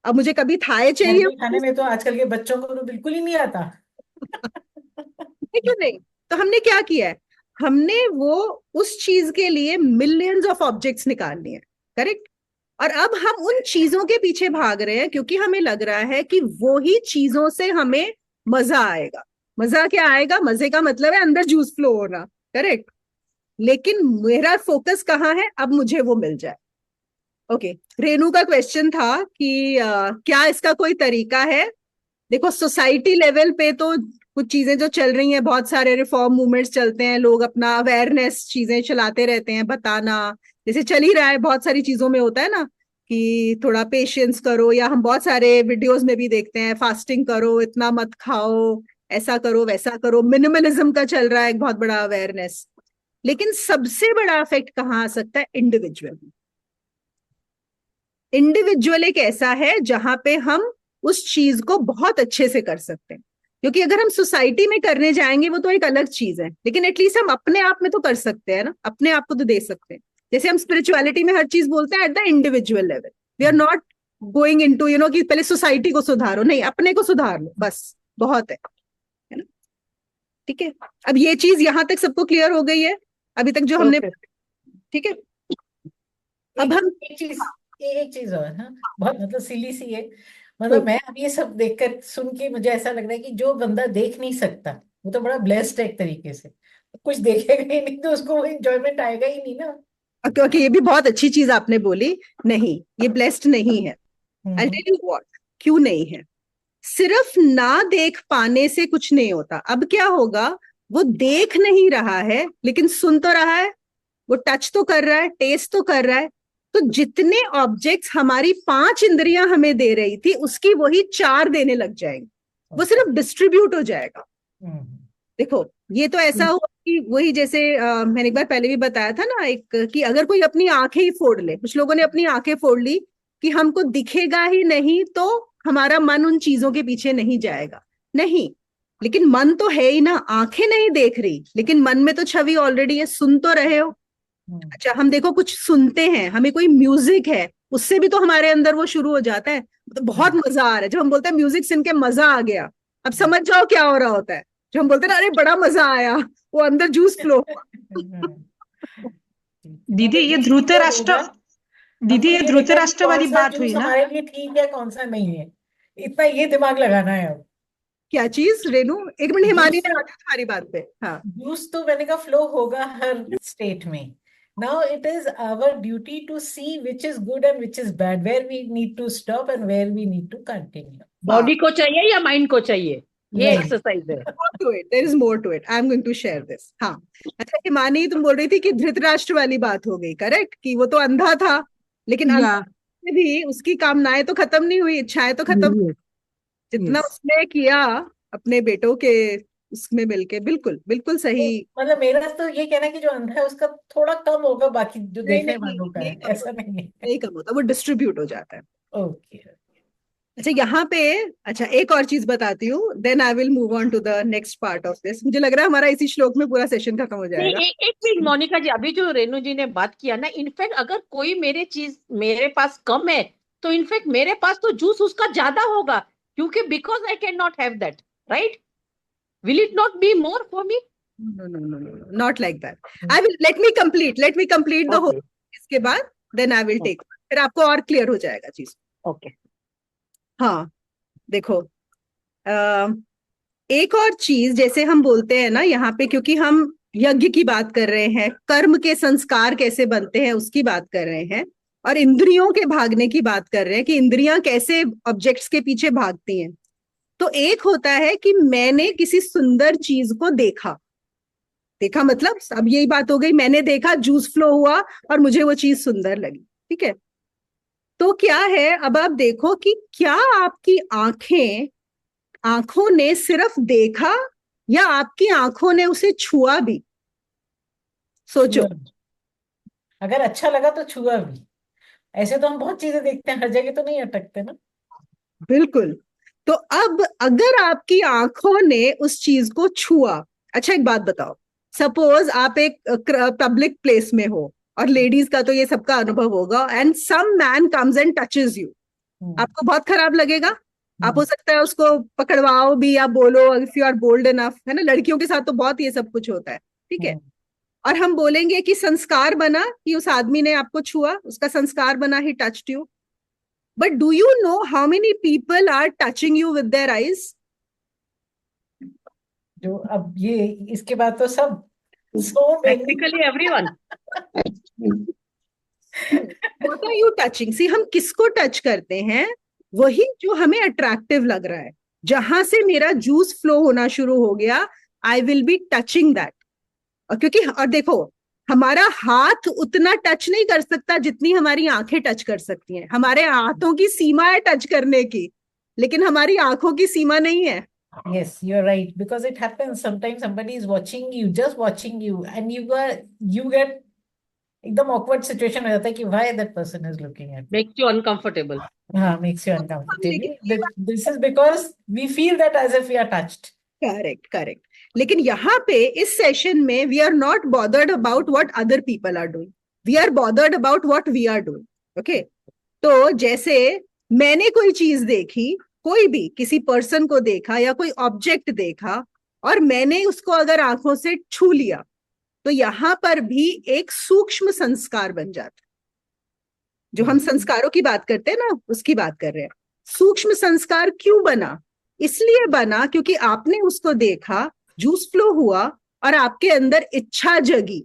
अब मुझे कभी थाई घर चाहिए के खाने में तो आजकल के बच्चों को तो बिल्कुल ही नहीं आता। है कि नहीं? तो हमने क्या किया है? हमने वो उस चीज के लिए मिलियंस ऑफ ऑब्जेक्ट्स निकाल लिए, करेक्ट? और अब हम उन चीजों के पीछे भाग रहे हैं क्योंकि हमें लग रहा है कि वो ही चीजों से हमें मजा आएगा। मजा क्या आएगा? मजे का मतलब है अंदर जूस फ्लो होना, करेक्ट? लेकिन मेरा फोकस कहाँ है? अब मुझे वो मिल जाए। ओके, रेनू का क्वेश्चन था कि क्या इसका कोई तरीका है? देखो, सोसाइटी लेवल पे तो कुछ चीजें जो चल रही हैं, बहुत सारे रिफॉर्म मूवमेंट्स चलते हैं, लोग अपना अवेयरनेस चीजें चलाते रहते हैं, बताना जैसे चल ही रहा है। बहुत सारी चीजों में होता है ना कि थोड़ा पेशेंस करो, या हम बहुत सारे वीडियोस में भी देखते हैं, फास्टिंग करो, इतना मत खाओ, ऐसा करो वैसा करो, मिनिमलिज्म का चल रहा है एक बहुत बड़ा अवेयरनेस। लेकिन सबसे बड़ा इफेक्ट कहाँ आ सकता है? इंडिविजुअल। इंडिविजुअल एक ऐसा है जहां पे हम उस चीज को बहुत अच्छे से कर सकते हैं। क्योंकि अगर हम सोसाइटी में करने जाएंगे वो तो एक अलग चीज है, लेकिन एटलीस्ट हम अपने आप में तो कर सकते हैं ना, अपने आप को तो दे सकते हैं। जैसे हम स्पिरिचुअलिटी में हर चीज बोलते हैं at the individual level, we are not going into कि पहले सोसाइटी को सुधारो, नहीं, अपने को सुधार लो, बस बहुत है ना? ठीक है, अब ये चीज यहां तक सबको क्लियर हो गई है अभी तक जो हमने? Okay. ठीक है, अब हम एक चीज और, हाँ, बहुत मतलब सिली सी है। तो मतलब मैं अब ये सब देखकर सुन के मुझे ऐसा लग रहा है कि जो बंदा देख नहीं सकता वो तो बड़ा ब्लेस्ड है एक तरीके से। कुछ देखेगा ही नहीं तो उसको वो एंजॉयमेंट आएगा ही नहीं ना। क्योंकि ये भी बहुत अच्छी चीज आपने बोली, नहीं ये ब्लेस्ड नहीं है। आई हम्म। टेल यू व्हाट, क्यों नहीं है? सिर्फ ना देख पाने से कुछ नहीं होता। अब क्या होगा? वो देख नहीं रहा है लेकिन सुन तो रहा है, वो टच तो कर रहा है, टेस्ट तो कर रहा है। तो जितने ऑब्जेक्ट्स हमारी 5 इंद्रियां हमें दे रही थी, उसकी वही 4 देने लग जाएंगे, वो सिर्फ डिस्ट्रीब्यूट हो जाएगा। हम्म। देखो, ये तो ऐसा हुआ कि वही जैसे मैंने एक बार पहले भी बताया था ना, एक कि अगर कोई अपनी आंखें ही फोड़ ले, कुछ लोगों ने अपनी आंखें फोड़ ली कि हमको दिखेगा ही नहीं, तो हमारा मन उन चीजों के पीछे नहीं जाएगा। नहीं, लेकिन मन तो है ही ना, आंखें नहीं देख रही लेकिन मन में तो छवि ऑलरेडी है, सुन तो रहे हो। अच्छा, हम देखो कुछ सुनते हैं, हमें कोई म्यूजिक है, उससे भी तो हमारे अंदर वो शुरू हो जाता है, तो बहुत मजा आ रहा है। जब हम बोलते हैं म्यूजिक सुन के मजा आ गया, अब समझ जाओ क्या हो रहा होता है। जो हम बोलते हैं ना, अरे बड़ा मजा आया, वो अंदर जूस फ्लो। दीदी मतलब ये जूस धृतराष्ट्र हमको ये ये देखना है कि धृतराष्ट्र कौन वाली सा बात हुई जूस ना। हमारे लिए ठीक है कौन सा नहीं है, इतना ये दिमाग लगाना है अब। क्या चीज रेनू? एक मिनट, हिमानी जूस ने तो आती तुम्हारी बात पे। हाँ, जूस तो मैंने कहा फ्लो होगा हर स्टेट में। Now it is our duty to see which is good and which is bad, where we need to stop and where we need to continue. Body को चाहिए या माइंड को चाहिए, ये नहीं, एक्सरसाइज है। more to it, there is more to it, I am going to share this। हाँ, अच्छा हिमानी, तुम बोल रही थी कि धृतराष्ट्र वाली बात हो गई, करेक्ट? कि वो तो अंधा था, लेकिन या अंधा में भी उसकी कामनाएं तो खत्म नहीं हुई, इच्छाएं तो खत्म। जितना यस उसने किया अपने बेटों के उसमें मिलके, बिल्कुल बिल्कुल सही। मतलब मेरा तो ये कहना है कि जो अंधा है उसका थोड़ा कम होगा, बाकी जो नहीं देखने नहीं नहीं, वालों का नहीं है कम ऐसा होता, नहीं है। नहीं कम होता, वो डिस्ट्रीब्यूट हो जाता है। ओके। अच्छा यहाँ पे, अच्छा एक और चीज बताती हूँ, then I will move on to the next part of this. मुझे लग रहा है हमारा इसी श्लोक में पूरा सेशन खत्म हो नहीं, जाएगा। एक मिनट मोनिका जी, अभी जो रेणु जी ने बात किया ना, इनफैक्ट अगर कोई मेरे पास कम है, तो इनफैक्ट मेरे पास तो जूस उसका ज्यादा होगा, क्योंकि because I can not have that, right? Will it not be more for me? No, not like that. Let me complete the whole, okay, इसके बाद then I will take, फिर आपको और क्लियर हो जाएगा चीज। ओके। हाँ देखो, एक और चीज, जैसे हम बोलते हैं ना यहाँ पे, क्योंकि हम यज्ञ की बात कर रहे हैं, कर्म के संस्कार कैसे बनते हैं उसकी बात कर रहे हैं, और इंद्रियों के भागने की बात कर रहे हैं कि इंद्रियां कैसे ऑब्जेक्ट्स के पीछे भागती हैं। तो एक होता है कि मैंने किसी सुंदर चीज को देखा, देखा मतलब अब यही बात हो गई, मैंने देखा, जूस फ्लो हुआ और मुझे वो चीज सुंदर लगी, ठीक है। तो क्या है, अब आप देखो कि क्या आपकी आंखों ने सिर्फ देखा या आपकी आंखों ने उसे छुआ भी? सोचो। अगर अच्छा लगा तो छुआ भी। ऐसे तो हम बहुत चीजें देखते हैं, हर जगह तो नहीं अटकते ना। बिल्कुल। तो अब अगर आपकी आंखों ने उस चीज को छुआ, अच्छा एक बात बताओ, सपोज आप एक पब्लिक प्लेस में हो, और लेडीज का तो ये सबका अनुभव होगा, and some man comes and touches you, आपको बहुत खराब लगेगा। आप हो सकता है उसको पकड़वाओ भी, या बोलो if you are bold enough, है ना, लड़कियों के साथ तो बहुत ये सब कुछ होता है, ठीक है। और हम बोलेंगे कि संस्कार बना कि उस आदमी ने आपको छुआ, उसका संस्कार बना, he touched you. But do you know how many people are touching you with their eyes? जो अब ये इसके बाद तो सब, so many. Practically everyone. What are you touching? See, हम किसको टच करते हैं? वही जो हमें अट्रैक्टिव लग रहा है, जहां से मेरा जूस फ्लो होना शुरू हो गया, I will be touching that. और क्योंकि, और देखो, हमारा हाथ उतना टच नहीं कर सकता जितनी हमारी आंखें टच कर सकती हैं। हमारे हाथों की सीमा है टच करने की, लेकिन हमारी आंखों की सीमा नहीं है। Yes, you're right. Because it happens sometimes somebody is watching you, just watching you, and you get एकदम awkward situation हो जाता है कि why that person is looking at me. Makes you uncomfortable. हाँ, makes you uncomfortable. This is because we feel that as if we are touched. Correct, correct. लेकिन यहाँ पे इस सेशन में we are not bothered about what other people are doing, we are bothered about what we are doing. Okay, तो जैसे मैंने कोई चीज देखी, कोई भी किसी पर्सन को देखा या कोई ऑब्जेक्ट देखा, और मैंने उसको अगर आंखों से छू लिया, तो यहां पर भी एक सूक्ष्म संस्कार बन जाता। जो हम संस्कारों की बात करते हैं ना, उसकी बात कर रहे हैं। सूक्ष्म संस्कार क्यों बना? इसलिए बना क्योंकि आपने उसको देखा, जूस फ्लो हुआ, और आपके अंदर इच्छा जगी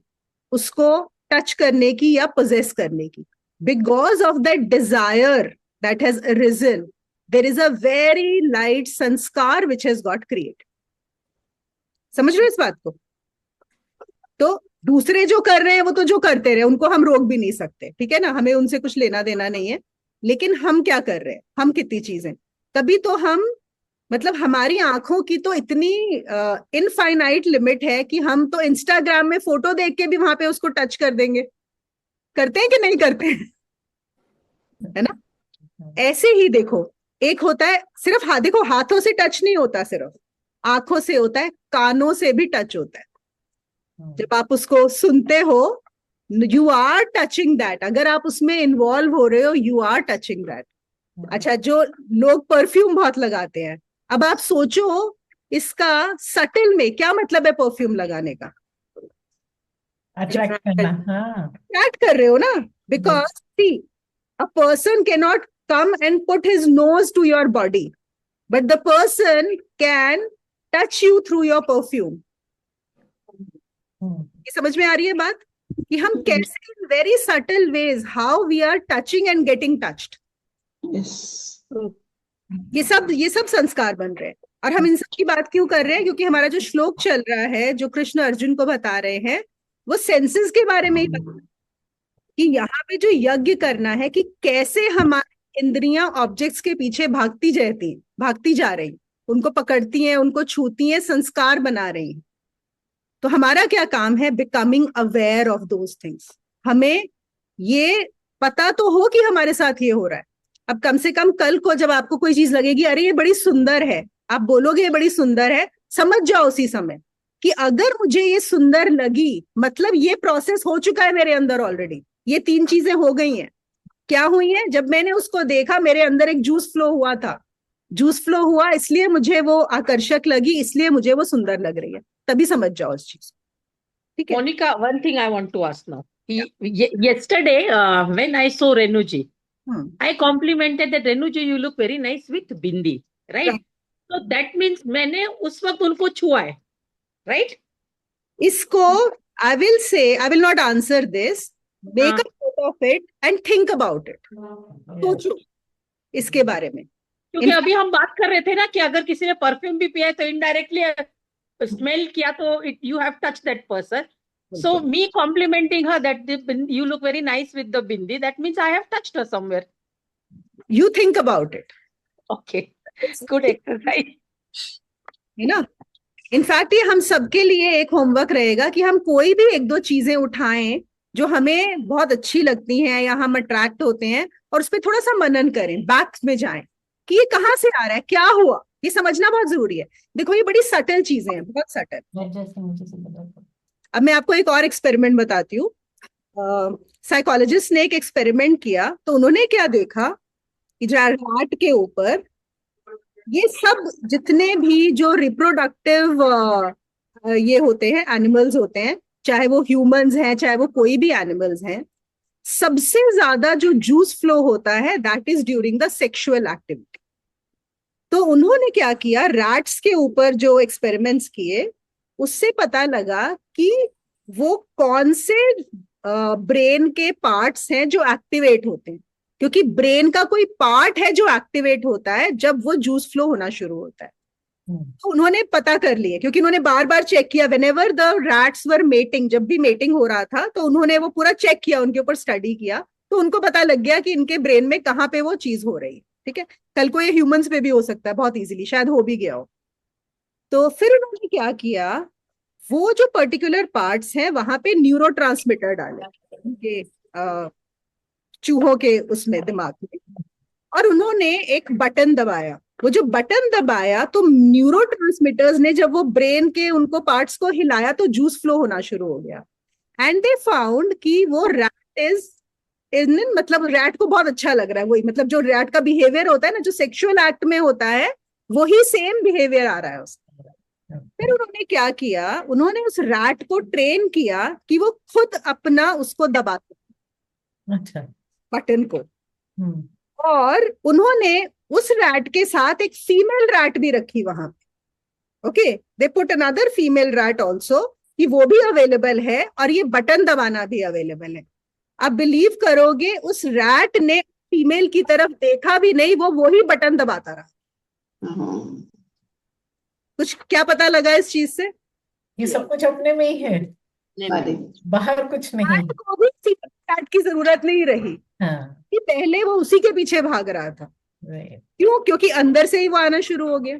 उसको टच करने की या पोजेस करने की। Because of that desire that has arisen, there is a very light संस्कार which has got created. समझ रहे हो इस बात को? तो दूसरे जो कर रहे हैं वो तो जो करते रहे, उनको हम रोक भी नहीं सकते, ठीक है ना, हमें उनसे कुछ लेना देना नहीं है। लेकिन हम क्या कर रहे हैं, हम कितनी चीजें, तभी तो हम, मतलब हमारी आंखों की तो इतनी इनफाइनाइट लिमिट है कि हम तो इंस्टाग्राम में फोटो देख के भी वहां पे उसको टच कर देंगे। करते हैं कि नहीं करते हैं? है ना? ऐसे ही देखो, एक होता है सिर्फ हाथ, देखो हाथों से टच नहीं होता, सिर्फ आंखों से होता है, कानों से भी टच होता है। जब आप उसको सुनते हो, यू आर टचिंग दैट, अगर आप उसमें इन्वॉल्व हो रहे हो, यू आर टचिंग दैट। अच्छा, जो लोग परफ्यूम बहुत लगाते हैं, अब आप सोचो इसका सटल में क्या मतलब है परफ्यूम लगाने का? अट्रैक्ट करना। हाँ, अट्रैक्ट कर रहे हो ना, because see, a person cannot come and put his nose to your body, but the person can touch you through your perfume. ये समझ में आ रही है बात कि हम कैसे in very subtle ways how we are touching and getting touched. ये सब संस्कार बन रहे हैं। और हम इन सब की बात क्यों कर रहे हैं? क्योंकि हमारा जो श्लोक चल रहा है, जो कृष्ण अर्जुन को बता रहे हैं, वो सेंसेस के बारे में ही बता रहे हैं कि यहाँ पे जो यज्ञ करना है, कि कैसे हमारी इंद्रियां ऑब्जेक्ट्स के पीछे भागती जा रही, उनको पकड़ती हैं, उनको छूती हैं, संस्कार बना रही हैं। तो हमारा क्या काम है? Becoming aware of those things. हमें ये पता तो हो कि हमारे साथ ये हो रहा है, अब कम से कम कल को जब आपको कोई चीज लगेगी अरे ये बड़ी सुंदर है, आप बोलोगे ये बड़ी सुंदर है, समझ जाओ उसी समय कि अगर मुझे ये सुंदर लगी मतलब ये प्रोसेस हो चुका है मेरे अंदर ऑलरेडी, ये 3 चीजें हो गई हैं। क्या हुई है? जब मैंने उसको देखा मेरे अंदर एक जूस फ्लो हुआ था, जूस फ्लो हुआ इसलिए मुझे वो आकर्षक लगी, इसलिए मुझे वो सुंदर लग रही है, तभी समझ जाओ उस चीज। ठीक है? Monica, one thing I want to ask now. Yesterday, when I saw Renuji, I complimented that Renuji, you look very nice with bindi, right? Right. So that means मैंने उस वक्त उनको छुआ है, right? इसको I will say, I will not answer this. Make a note of it and think about it. सोचो इसके बारे में। क्योंकि अभी हम बात कर रहे थे ना कि अगर किसी ने परफ्यूम भी पिया है तो इनडायरेक्टली स्मेल किया तो you have touched that person. So me complimenting her that you look very nice with the bindi, that means I have touched her somewhere. You think about it. Okay, good exercise. है ना? In fact ये हम सबके लिए एक homework रहेगा कि हम कोई भी 1-2 चीजें उठाएं जो हमें बहुत अच्छी लगती हैं या हम अट्रैक्ट होते हैं और उस पर थोड़ा सा मनन करें, बैक में जाएं कि ये कहाँ से आ रहा है, क्या हुआ, ये समझना बहुत जरूरी है। देखो ये बड़ी सटल चीजें हैं, बहुत सटल। अब मैं आपको एक और एक्सपेरिमेंट बताती हूँ। साइकोलॉजिस्ट ने एक एक्सपेरिमेंट किया तो उन्होंने क्या देखा कि रैट के ऊपर ये सब जितने भी जो रिप्रोडक्टिव ये होते हैं एनिमल्स होते हैं, चाहे वो ह्यूमंस हैं चाहे वो कोई भी एनिमल्स हैं, सबसे ज्यादा जो जूस फ्लो होता है that is during the sexual activity. तो उन्होंने क्या किया, रैट्स के ऊपर जो एक्सपेरिमेंट्स किए उससे पता लगा कि वो कौन से ब्रेन के पार्ट्स हैं जो एक्टिवेट होते हैं, क्योंकि ब्रेन का कोई पार्ट है जो एक्टिवेट होता है जब वो जूस फ्लो होना शुरू होता है। तो उन्होंने पता कर लिया क्योंकि उन्होंने बार बार चेक किया, whenever the rats were mating, जब भी मेटिंग हो रहा था तो उन्होंने वो पूरा चेक किया, उनके ऊपर स्टडी किया, तो उनको पता लग गया कि इनके ब्रेन में कहाँ पे वो चीज हो रही है। ठीक है, कल को ये ह्यूमंस पे भी हो सकता है बहुत इजीली, शायद हो भी गया हो। तो फिर उन्होंने क्या किया, वो जो पर्टिकुलर पार्ट्स हैं वहां पे न्यूरोट्रांसमीटर डाले उनके चूहों के उसमें दिमाग में, और उन्होंने एक बटन दबाया। वो जो बटन दबाया तो न्यूरोट्रांसमीटर्स ने जब वो ब्रेन के उनको पार्ट्स को हिलाया तो जूस फ्लो होना शुरू हो गया। एंड दे फाउंड कि वो रैट मतलब रैट को बहुत अच्छा लग रहा है, वही मतलब जो रैट का बिहेवियर होता है ना, जो सेक्सुअल एक्ट में होता है, वही सेम बिहेवियर आ रहा है उसका। फिर उन्होंने क्या किया, उन्होंने उस रैट को ट्रेन किया कि वो खुद अपना उसको दबाता, अच्छा, बटन को। और उन्होंने उस रैट के साथ एक फीमेल रैट भी रखी वहां पे। Okay, they put another female rat also, कि वो भी अवेलेबल है और ये बटन दबाना भी अवेलेबल है। आप बिलीव करोगे उस रैट ने फीमेल की तरफ देखा भी नहीं, वो वही बटन दबाता रहा। कुछ क्या पता लगा इस चीज से? ये सब कुछ अपने में ही है, बाहर कुछ नहीं। को भी रैट की जरूरत नहीं रही। हाँ, कि पहले वो उसी के पीछे भाग रहा था। right. क्यों? क्योंकि अंदर से ही वो आना शुरू हो गया।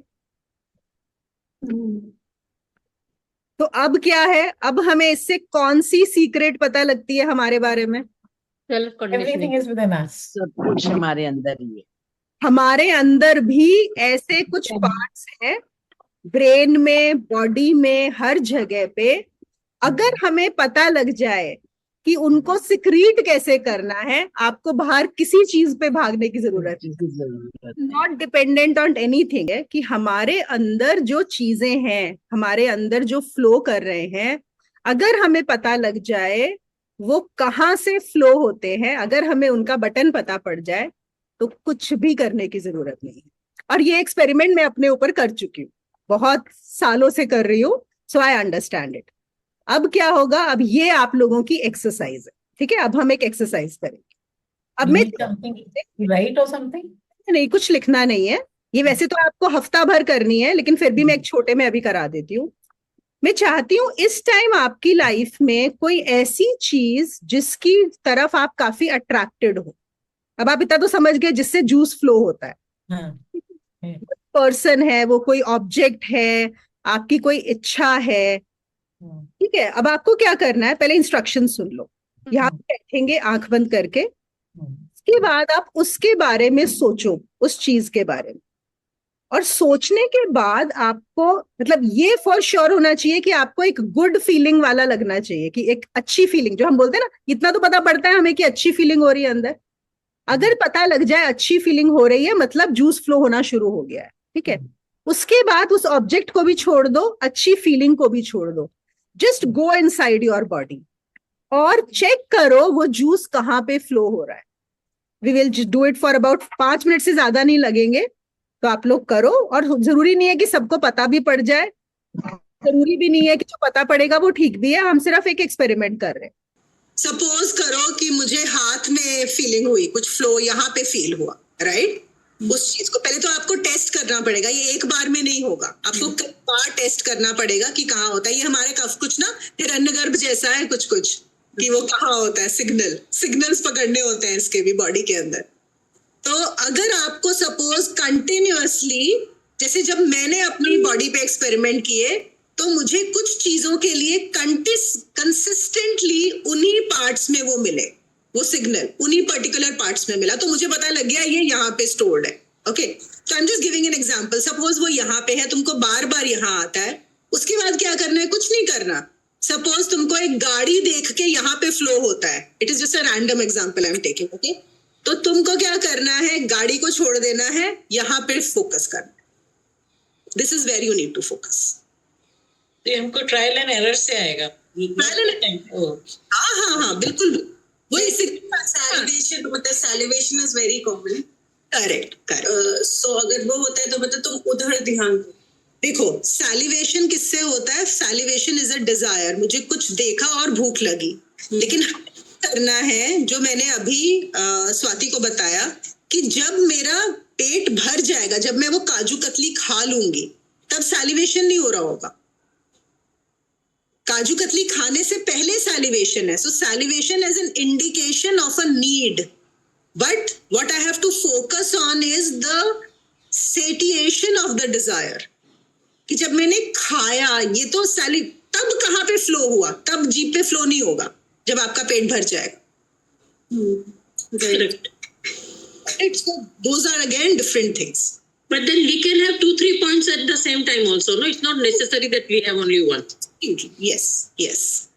तो अब क्या है, अब हमें इससे कौन सी सीक्रेट पता लगती है हमारे बारे में? Self Everything conditioning. is within us. सब कुछ हमारे अंदर ही है। हमारे अंदर भी ऐसे कुछ पार्ट्स हैं, ब्रेन में, बॉडी में, हर जगह पे। अगर हमें पता लग जाए कि उनको सिक्रीट कैसे करना है, आपको बाहर किसी चीज पे भागने की जरूरत नहीं। नॉट डिपेंडेंट ऑन एनीथिंग है कि हमारे अंदर जो चीजें हैं, हमारे अंदर जो फ्लो कर रहे हैं, अगर हमें पता लग जाए वो कहाँ से फ्लो होते हैं, अगर हमें उनका बटन पता पड़ जाए, तो कुछ भी करने की जरूरत नहीं है। और ये एक्सपेरिमेंट मैं अपने ऊपर कर चुकी हूँ, बहुत सालों से कर रही हूँ, सो आई अंडरस्टैंड इट। अब क्या होगा, अब ये आप लोगों की एक्सरसाइज है। ठीक है, अब हम एक एक्सरसाइज करेंगे। अब मैं राइट और समथिंग नहीं, कुछ लिखना नहीं है, ये वैसे तो आपको हफ्ता भर करनी है, लेकिन फिर भी मैं एक छोटे में अभी करा देती हूँ। मैं चाहती हूँ इस टाइम आपकी लाइफ में कोई ऐसी चीज जिसकी तरफ आप काफी अट्रैक्टेड हो। अब आप इतना तो समझ गए जिससे जूस फ्लो होता है। हाँ, पर्सन है, वो कोई ऑब्जेक्ट है, आपकी कोई इच्छा है। ठीक है, अब आपको क्या करना है, पहले इंस्ट्रक्शन सुन लो। यहाँ पे बैठेंगे आंख बंद करके, उसके बाद आप उसके बारे में सोचो, उस चीज के बारे में। और सोचने के बाद आपको मतलब ये फॉर श्योर होना चाहिए कि आपको एक गुड फीलिंग वाला लगना चाहिए, कि एक अच्छी फीलिंग, जो हम बोलते हैं ना, इतना तो पता पड़ता है हमें कि अच्छी फीलिंग हो रही है अंदर। अगर पता लग जाए अच्छी फीलिंग हो रही है, मतलब जूस फ्लो होना शुरू हो गया है, ठीक है। उसके बाद उस ऑब्जेक्ट को भी छोड़ दो, अच्छी फीलिंग को भी छोड़ दो, just go inside your body और चेक करो वो जूस कहाँ पे फ्लो हो रहा है। We will do it for about 5 minute से ज्यादा नहीं लगेंगे, तो आप लोग करो। और जरूरी नहीं है कि सबको पता भी पड़ जाए, जरूरी भी नहीं है कि जो पता पड़ेगा वो ठीक भी है, हम सिर्फ एक एक्सपेरिमेंट कर रहे हैं। सपोज करो कि मुझे हाथ में फीलिंग हुई, कुछ फ्लो यहाँ पे फील हुआ, राइट? उस चीज को पहले तो आपको टेस्ट करना पड़ेगा, ये एक बार में नहीं होगा, आपको कई बार टेस्ट करना पड़ेगा कि कहाँ होता है। ये हमारे कुछ ना हिरण्यगर्भ जैसा है कुछ कि वो कहाँ होता है, सिग्नल्स पकड़ने होते हैं इसके भी बॉडी के अंदर। तो अगर आपको सपोज कंटिन्यूअसली, जैसे जब मैंने अपनी बॉडी पे एक्सपेरिमेंट किए तो मुझे कुछ चीजों के लिए कंसिस्टेंटली उन्हीं पार्ट्स में वो मिले, वो सिग्नल उन्हीं पर्टिकुलर पार्ट्स में मिला, तो मुझे पता लग गया ये यहाँ पे स्टोर्ड है। ओके, तो I am just giving an example. Suppose वो यहाँ पे है, तुमको बार बार यहाँ आता है, उसके बाद क्या करना है? कुछ नहीं करना। सपोज तुमको एक गाड़ी देख के यहाँ पे फ्लो होता है, it is just a random example I am taking, okay? तो तुमको क्या करना है? गाड़ी को छोड़ देना है, यहाँ पे फोकस करना। This is where you need to focus. तो हमको ट्रायल एंड एरर से आएगा। हाँ, बिल्कुल। वही सैलिवेशन, मतलब salivation is very common. Correct. So अगर वो होता है तो मतलब तुम उधर ध्यान दो। देखो, सैलिवेशन किससे होता है? सैलिवेशन इज अ डिजायर, मुझे कुछ देखा और भूख लगी, लेकिन करना है जो मैंने अभी स्वाति को बताया कि जब मेरा पेट भर जाएगा, जब मैं वो काजू कतली खा लूंगी, तब सैलिवेशन नहीं हो रहा होगा। काजू कतली खाने से पहले सैलिवेशन है। So salivation as an indication of a need, but what I have to focus on is the satiation of the desire, कि जब मैंने खाया ये तो तब कहाँ पे फ्लो हुआ? तब जीभ पे फ्लो नहीं होगा, जब आपका पेट भर जाएगा। Correct. Those are again different things. But then we can have 2-3 points at the same time also. No, it's not necessary that we have only one. Yes.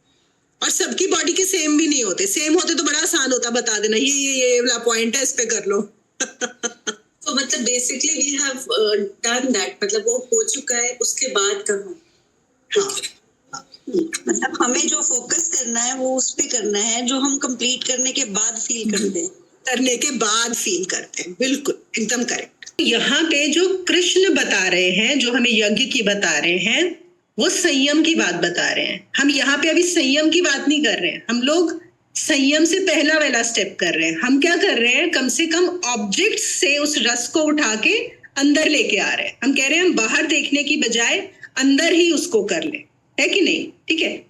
और सबकी बॉडी के सेम भी नहीं होते। सेम होते तो बड़ा आसान होता, बता देना ये वाला पॉइंट है, इस पे कर लो। तो मतलब basically we have done that, मतलब वो हो चुका है, उसके बाद कहाँ? हाँ, मतलब हमें जो फोकस करना है वो उस पे करना है जो हम कंप्लीट करने के बाद फील करते हैं। करने के बाद फील करते हैं, बिल्कुल एकदम करेक्ट। यहाँ पे जो कृष्ण बता रहे हैं, जो हमें यज्ञ की बता रहे हैं, वो संयम की बात बता रहे हैं। हम यहाँ पे अभी संयम की बात नहीं कर रहे हैं, हम लोग संयम से पहला वाला स्टेप कर रहे हैं। हम क्या कर रहे हैं? कम से कम ऑब्जेक्ट से उस रस को उठा के अंदर लेके आ रहे हैं। हम कह रहे हैं हम बाहर देखने की बजाय अंदर ही उसको कर ले, है कि नहीं? ठीक है।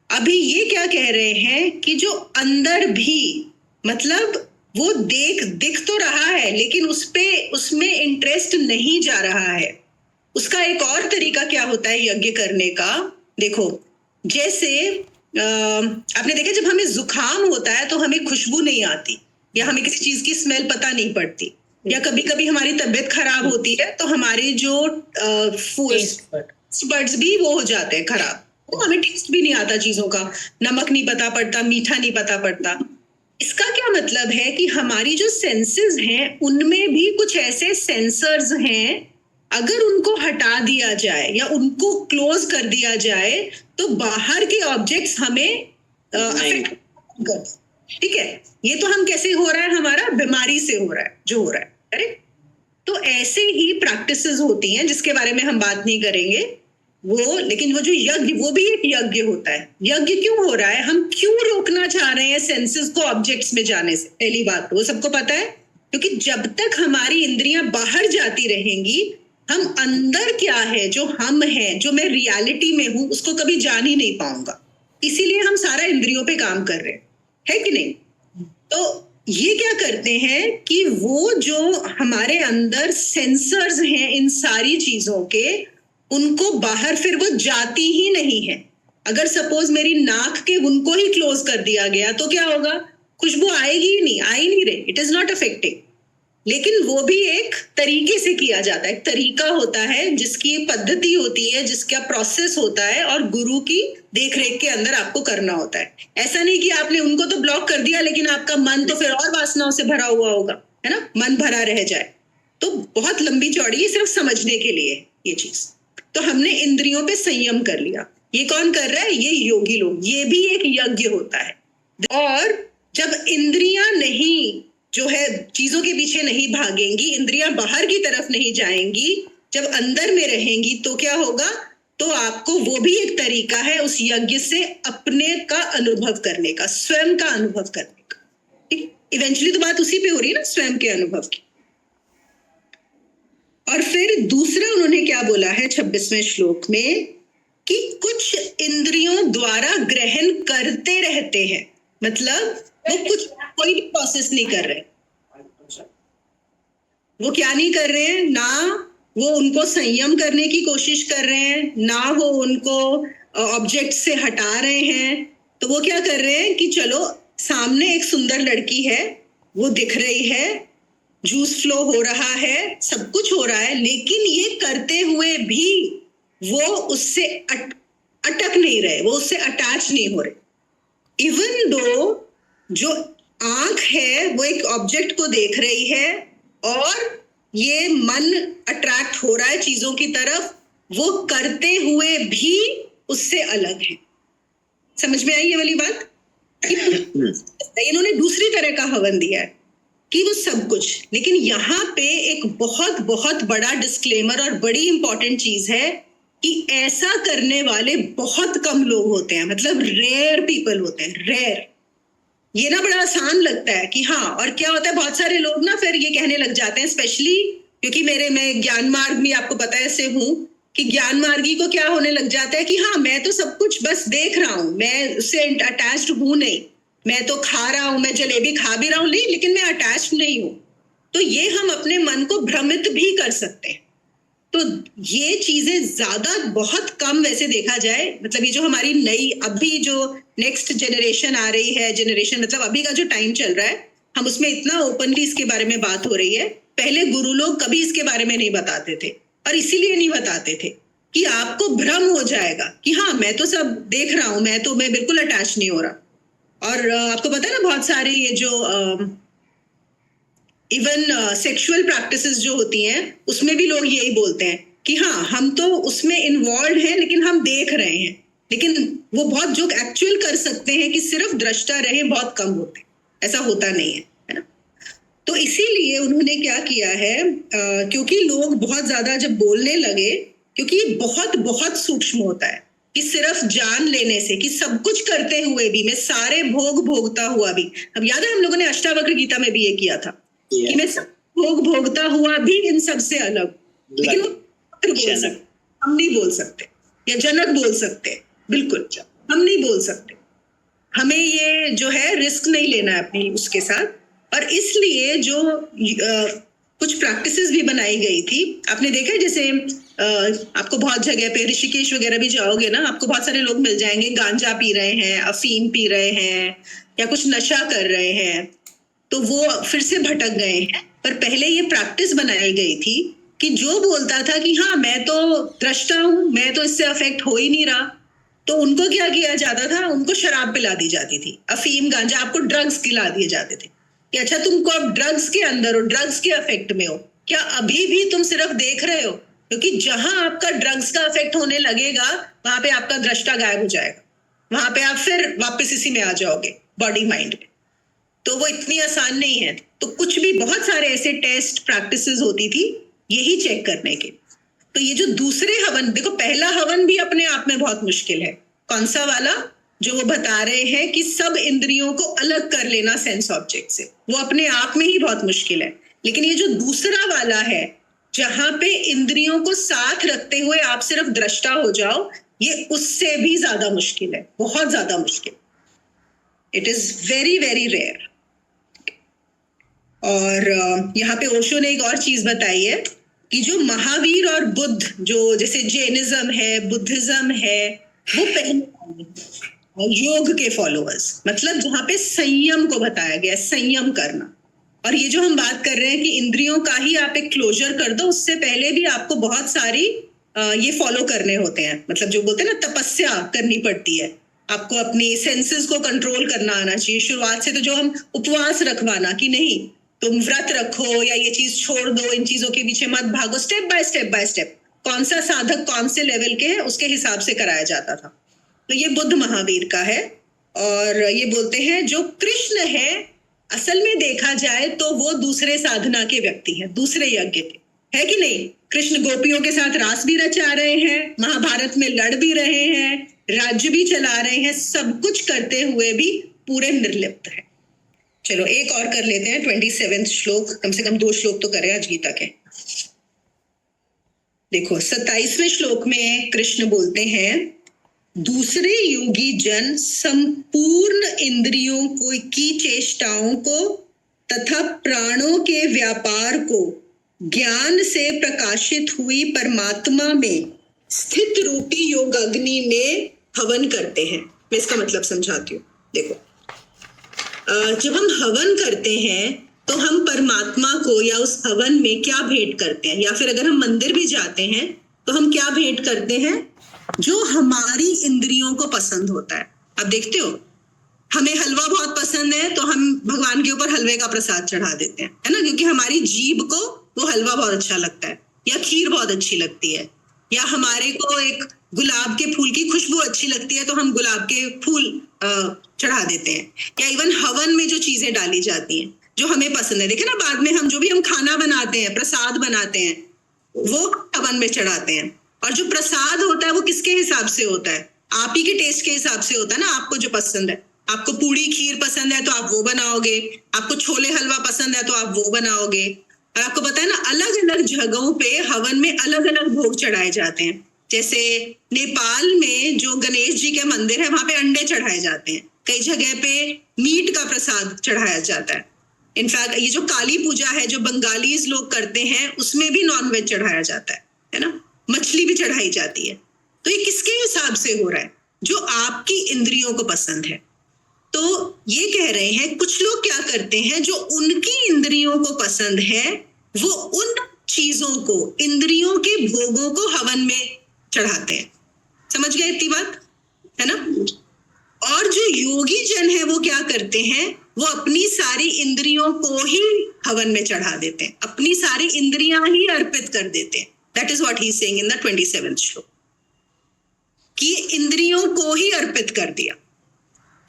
अभी ये क्या कह रहे हैं कि जो अंदर भी, मतलब वो दिख तो रहा है, लेकिन उसमें इंटरेस्ट नहीं जा रहा है। उसका एक और तरीका क्या होता है यज्ञ करने का? देखो, जैसे आपने देखा जब हमें जुकाम होता है तो हमें खुशबू नहीं आती, या हमें किसी चीज की स्मेल पता नहीं पड़ती, या कभी कभी हमारी तबीयत खराब होती है तो हमारी जो बर्ड्स भी वो हो जाते हैं खराब, तो हमें टेस्ट भी नहीं आता चीजों का, नमक नहीं पता पड़ता, मीठा नहीं पता पड़ता। इसका क्या मतलब है कि हमारी जो सेंसेस हैं उनमें भी कुछ ऐसे सेंसर्स हैं, अगर उनको हटा दिया जाए या उनको क्लोज कर दिया जाए तो बाहर के ऑब्जेक्ट्स हमें अफेक्ट कर। ठीक है, ये तो हम कैसे हो रहा है, हमारा बीमारी से हो रहा है जो हो रहा है, करेक्ट? तो ऐसे ही प्रैक्टिसेस होती हैं जिसके बारे में हम बात नहीं करेंगे वो, लेकिन वो जो यज्ञ, वो भी एक यज्ञ होता है। यज्ञ क्यों हो रहा है? हम क्यों रोकना चाह रहे हैं सेंसेस को ऑब्जेक्ट्स में जाने से? पहली बात वो सबको पता है, क्योंकि जब तक हमारी इंद्रियां बाहर जाती रहेंगी, हम अंदर क्या है, जो हम हैं, जो मैं रियलिटी में हूं, उसको कभी जान ही नहीं पाऊंगा। इसीलिए हम सारा इंद्रियों पे काम कर रहे हैं, है कि नहीं? तो ये क्या करते हैं कि वो जो हमारे अंदर सेंसर्स हैं इन सारी चीजों के, उनको बाहर फिर वो जाती ही नहीं है। अगर सपोज मेरी नाक के उनको ही क्लोज कर दिया गया तो क्या होगा? खुशबू आएगी ही नहीं, आ ही नहीं रही, इट इज नॉट अफेक्टिंग। लेकिन वो भी एक तरीके से किया जाता है, एक तरीका होता है जिसकी पद्धति होती है, जिसका प्रोसेस होता है, और गुरु की देखरेख के अंदर आपको करना होता है। ऐसा नहीं कि आपने उनको तो ब्लॉक कर दिया लेकिन आपका मन तो फिर और वासनाओं से भरा हुआ होगा, है ना, मन भरा रह जाए। तो बहुत लंबी चौड़ी है, सिर्फ समझने के लिए ये चीज। तो हमने इंद्रियों पे संयम कर लिया। ये कौन कर रहा है? ये योगी लोग। ये भी एक यज्ञ होता है। और जब इंद्रियां नहीं जो है चीजों के पीछे नहीं भागेंगी, इंद्रियां बाहर की तरफ नहीं जाएंगी, जब अंदर में रहेंगी, तो क्या होगा? तो आपको वो भी एक तरीका है उस यज्ञ से अपने का अनुभव करने का, स्वयं का अनुभव करने का। ठीक, इवेंचुअली तो बात उसी पे हो रही है ना, स्वयं के अनुभव की। और फिर दूसरा उन्होंने क्या बोला है 26वें श्लोक में, कि कुछ इंद्रियों द्वारा ग्रहण करते रहते हैं। मतलब वो कुछ कोई भी प्रोसेस नहीं कर रहे। वो क्या नहीं कर रहे हैं? ना वो उनको संयम करने की कोशिश कर रहे हैं, ना वो उनको ऑब्जेक्ट से हटा रहे हैं। तो वो क्या कर रहे हैं कि चलो सामने एक सुंदर लड़की है, वो दिख रही है, जूस फ्लो हो रहा है, सब कुछ हो रहा है, लेकिन ये करते हुए भी वो उससे अटक नहीं रहे, वो उससे अटैच नहीं हो रहे। इवन दो जो आंख है वो एक ऑब्जेक्ट को देख रही है और ये मन अट्रैक्ट हो रहा है चीजों की तरफ, वो करते हुए भी उससे अलग है। समझ में आई ये वाली बात? इन्होंने दूसरी तरह का हवन दिया है कि वो सब कुछ। लेकिन यहाँ पे एक बहुत बहुत बड़ा डिस्क्लेमर और बड़ी इंपॉर्टेंट चीज है कि ऐसा करने वाले बहुत कम लोग होते हैं, मतलब रेयर पीपल होते हैं, रेयर। ये ना बड़ा आसान लगता है कि हाँ, और क्या होता है, बहुत सारे लोग ना फिर ये कहने लग जाते हैं, स्पेशली क्योंकि मैं ज्ञान मार्ग में आपको पता है से हूँ, कि ज्ञान मार्गी को क्या होने लग जाता है कि हाँ, मैं तो सब कुछ बस देख रहा हूँ, मैं उससे अटैच्ड हूँ नहीं, मैं तो खा रहा हूँ, मैं जलेबी खा भी रहा हूँ नहीं, लेकिन मैं अटैच्ड नहीं हूँ। तो ये हम अपने मन को भ्रमित भी कर सकते हैं। तो ये चीजें ज्यादा बहुत कम वैसे देखा जाए, मतलब ये जो हमारी नई अभी जो नेक्स्ट जनरेशन आ रही है, जनरेशन मतलब अभी का जो टाइम चल रहा है, हम उसमें इतना ओपनली इसके बारे में बात हो रही है। पहले गुरु लोग कभी इसके बारे में नहीं बताते थे, और इसीलिए नहीं बताते थे कि आपको भ्रम हो जाएगा कि हाँ, मैं तो सब देख रहा हूं, मैं बिल्कुल अटैच नहीं हो रहा। और आपको पता है ना, बहुत सारे ये जो इवन सेक्सुअल प्रैक्टिसेस जो होती हैं, उसमें भी लोग यही बोलते हैं कि हाँ, हम तो उसमें इन्वॉल्व हैं लेकिन हम देख रहे हैं। लेकिन वो बहुत जो एक्चुअल कर सकते हैं कि सिर्फ दृष्टा रहे, बहुत कम होते हैं, ऐसा होता नहीं है ना। तो इसीलिए उन्होंने क्या किया है, क्योंकि लोग बहुत ज्यादा जब बोलने लगे, क्योंकि ये बहुत बहुत सूक्ष्म होता है कि सिर्फ जान लेने से, कि सब कुछ करते हुए भी, मैं सारे भोग भोगता हुआ भी, अब याद है हम लोगों ने अष्टावक्र गीता में भी ये किया था कि मैं सब भोग भोगता हुआ भी इन सब से अलग, लेकिन वो बोल सकते, हम नहीं बोल सकते, या जनक बोल सकते, बिल्कुल हम नहीं बोल सकते। हमें ये जो है रिस्क नहीं लेना है अपनी उसके साथ। और इसलिए जो कुछ प्रैक्टिसेस भी बनाई गई थी, आपने देखा जैसे आपको बहुत जगह पे ऋषिकेश वगैरह भी जाओगे ना, आपको बहुत सारे लोग मिल जाएंगे गांजा पी रहे हैं, अफीम पी रहे हैं, या कुछ नशा कर रहे हैं, तो वो फिर से भटक गए हैं। पर पहले ये प्रैक्टिस बनाई गई थी कि जो बोलता था कि हाँ, मैं तो दृष्टा हूं, मैं तो इससे अफेक्ट हो ही नहीं रहा, तो उनको क्या किया जाता था, उनको शराब पिला दी जाती थी, अफीम गांजा, आपको ड्रग्स खिला दिए जाते थे कि अच्छा, तुमको अब ड्रग्स के अंदर हो, ड्रग्स के अफेक्ट में हो, क्या अभी भी तुम सिर्फ देख रहे हो? क्योंकि जहां आपका ड्रग्स का अफेक्ट होने लगेगा, वहां पे आपका दृष्टा गायब हो जाएगा, वहां पे आप फिर वापस इसी में आ जाओगे, बॉडी माइंड में। तो वो इतनी आसान नहीं है। तो कुछ भी बहुत सारे ऐसे टेस्ट प्रैक्टिसेस होती थी यही चेक करने के। तो ये जो दूसरे हवन, देखो पहला हवन भी अपने आप में बहुत मुश्किल है। कौन सा वाला? जो वो बता रहे हैं कि सब इंद्रियों को अलग कर लेना सेंस ऑब्जेक्ट से, वो अपने आप में ही बहुत मुश्किल है। लेकिन ये जो दूसरा वाला है, जहां पे इंद्रियों को साथ रखते हुए आप सिर्फ दृष्टा हो जाओ, ये उससे भी ज्यादा मुश्किल है, बहुत ज्यादा मुश्किल। It is very very rare. और यहाँ पे ओशो ने एक और चीज बताई है कि जो महावीर और बुद्ध, जो जैसे जैनिज्म है, बुद्धिज्म है, वो पहले योग के फॉलोअर्स, मतलब जहाँ पे संयम को बताया गया है, संयम करना। और ये जो हम बात कर रहे हैं कि इंद्रियों का ही आप एक क्लोजर कर दो, उससे पहले भी आपको बहुत सारी ये फॉलो करने होते हैं, मतलब जो बोलते हैं ना तपस्या करनी पड़ती है, आपको अपनी सेंसेस को कंट्रोल करना आना चाहिए। शुरुआत से तो जो हम उपवास रखवाना कि नहीं तुम व्रत रखो या ये चीज छोड़ दो, इन चीजों के पीछे मत भागो, स्टेप बाय स्टेप कौन सा साधक कौन से लेवल के है उसके हिसाब से कराया जाता था। तो ये बुद्ध महावीर का है। और ये बोलते हैं जो कृष्ण है असल में देखा जाए तो वो दूसरे साधना के व्यक्ति हैं, दूसरे यज्ञ के, है कि नहीं। कृष्ण गोपियों के साथ रास भी रचा रहे हैं, महाभारत में लड़ भी रहे हैं, राज्य भी चला रहे हैं, सब कुछ करते हुए भी पूरे निर्लिप्त है। चलो एक और कर लेते हैं, 27वां श्लोक, कम से कम 2 श्लोक तो करें आज गीता के। देखो 27वें श्लोक में कृष्ण बोलते हैं दूसरे योगी जन संपूर्ण इंद्रियों को की चेष्टाओं को तथा प्राणों के व्यापार को ज्ञान से प्रकाशित हुई परमात्मा में स्थित रूपी योग अग्नि में हवन करते हैं। मैं इसका मतलब समझाती हूँ। देखो जब हम हवन करते हैं तो हम परमात्मा को या उस हवन में क्या भेंट करते हैं, या फिर अगर हम मंदिर भी जाते हैं तो हम क्या भेंट करते हैं, जो हमारी इंद्रियों को पसंद होता है। अब देखते हो हमें हलवा बहुत पसंद है तो हम भगवान के ऊपर हलवे का प्रसाद चढ़ा देते हैं, है ना, क्योंकि हमारी जीभ को वो हलवा बहुत अच्छा लगता है, या खीर बहुत अच्छी लगती है, या हमारे को एक गुलाब के फूल की खुशबू अच्छी लगती है तो हम गुलाब के फूल चढ़ा देते हैं, या इवन हवन में जो चीजें डाली जाती हैं जो हमें पसंद है। देखे ना बाद में हम जो भी हम खाना बनाते हैं, प्रसाद बनाते हैं, वो हवन में चढ़ाते हैं। और जो प्रसाद होता है वो किसके हिसाब से होता है, आप ही के टेस्ट के हिसाब से होता है ना। आपको जो पसंद है, आपको पूड़ी खीर पसंद है तो आप वो बनाओगे, आपको छोले हलवा पसंद है तो आप वो बनाओगे। और आपको पता है ना अलग अलग जगहों पे हवन में अलग अलग भोग चढ़ाए जाते हैं। जैसे नेपाल में जो गणेश जी के मंदिर है वहां पे अंडे चढ़ाए जाते हैं, कई जगह पे मीट का प्रसाद चढ़ाया जाता है। इनफैक्ट ये जो काली पूजा है जो बंगालीज लोग करते हैं उसमें भी नॉनवेज चढ़ाया जाता है ना, मछली भी चढ़ाई जाती है। तो ये किसके हिसाब से हो रहा है, जो आपकी इंद्रियों को पसंद है। तो ये कह रहे हैं कुछ लोग क्या करते हैं, जो उनकी इंद्रियों को पसंद है वो उन चीजों को, इंद्रियों के भोगों को हवन में चढ़ाते हैं। समझ गए इतनी बात, है ना। और जो योगी जन है वो क्या करते हैं, वो अपनी सारी इंद्रियों को ही हवन में चढ़ा देते हैं, अपनी सारी इंद्रियां ही अर्पित कर देते हैं। That is what he is saying in the 27th श्लोक, कि इंद्रियों को ही अर्पित कर दिया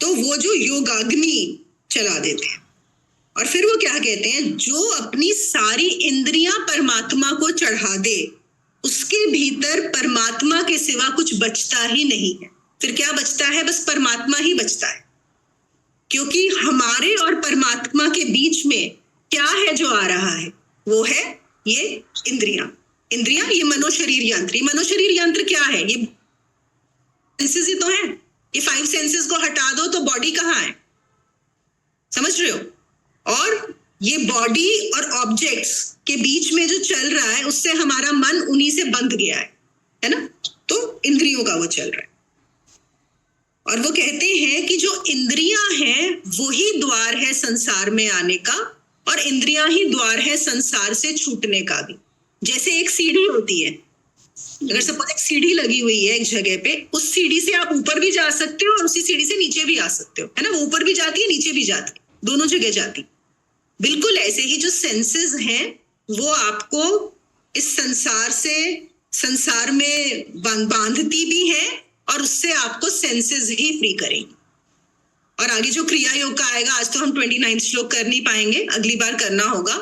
तो वो जो योगाग्नि चला देते हैं। और फिर वो क्या कहते हैं, जो अपनी सारी इंद्रियां परमात्मा को चढ़ा दे उसके भीतर परमात्मा के सिवा कुछ बचता ही नहीं है। फिर क्या बचता है, बस परमात्मा ही बचता है। क्योंकि हमारे और परमात्मा के बीच में क्या है जो आ रहा है, वो है ये इंद्रियां। ये मनोशरीर यंत्र। ये मनोशरीर यंत्र क्या है, ये सेंसेस ही तो है। ये 5 सेंसेस को हटा दो तो बॉडी कहाँ है, समझ रहे हो। और ये बॉडी और ऑब्जेक्ट्स के बीच में जो चल रहा है उससे हमारा मन उन्हीं से बंध गया है ना। तो इंद्रियों का वो चल रहा है। और वो कहते हैं कि जो इंद्रियां हैं वही द्वार है संसार में आने का, और इंद्रियां ही द्वार है संसार से छूटने का भी। जैसे एक सीढ़ी होती है, अगर सपोज एक सीढ़ी लगी हुई है एक जगह पे, उस सीढ़ी से आप ऊपर भी जा सकते हो और उसी सीढ़ी से नीचे भी आ सकते हो, है ना। वो ऊपर भी जाती है नीचे भी जाती है, दोनों जगह जाती। बिल्कुल ऐसे ही जो सेंसेस हैं वो आपको इस संसार में बांधती भी है और उससे आपको सेंसेस ही फ्री करेंगी। और आगे जो क्रिया योग का आएगा, आज तो हम 29 श्लोक कर नहीं पाएंगे, अगली बार करना होगा,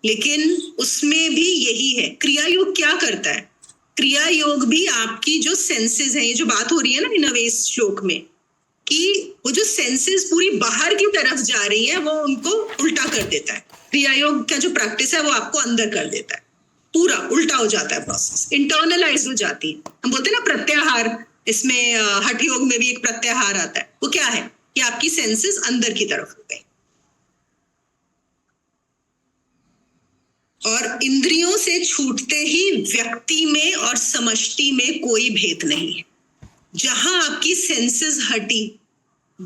लेकिन उसमें भी यही है। क्रिया योग क्या करता है, क्रिया योग भी आपकी जो सेंसेस है, ये जो बात हो रही है ना 29 श्लोक में, कि वो जो सेंसेस पूरी बाहर की तरफ जा रही है वो उनको उल्टा कर देता है। क्रिया योग का जो प्रैक्टिस है वो आपको अंदर कर देता है, पूरा उल्टा हो जाता है, प्रोसेस इंटरनलाइज हो जाती है। हम बोलते हैं ना प्रत्याहार, इसमें हठ योग में भी एक प्रत्याहार आता है। वो क्या है कि आपकी सेंसेस अंदर की तरफ हो गई। और इंद्रियों से छूटते ही व्यक्ति में और समष्टि में कोई भेद नहीं है। जहां आपकी सेंसेस हटी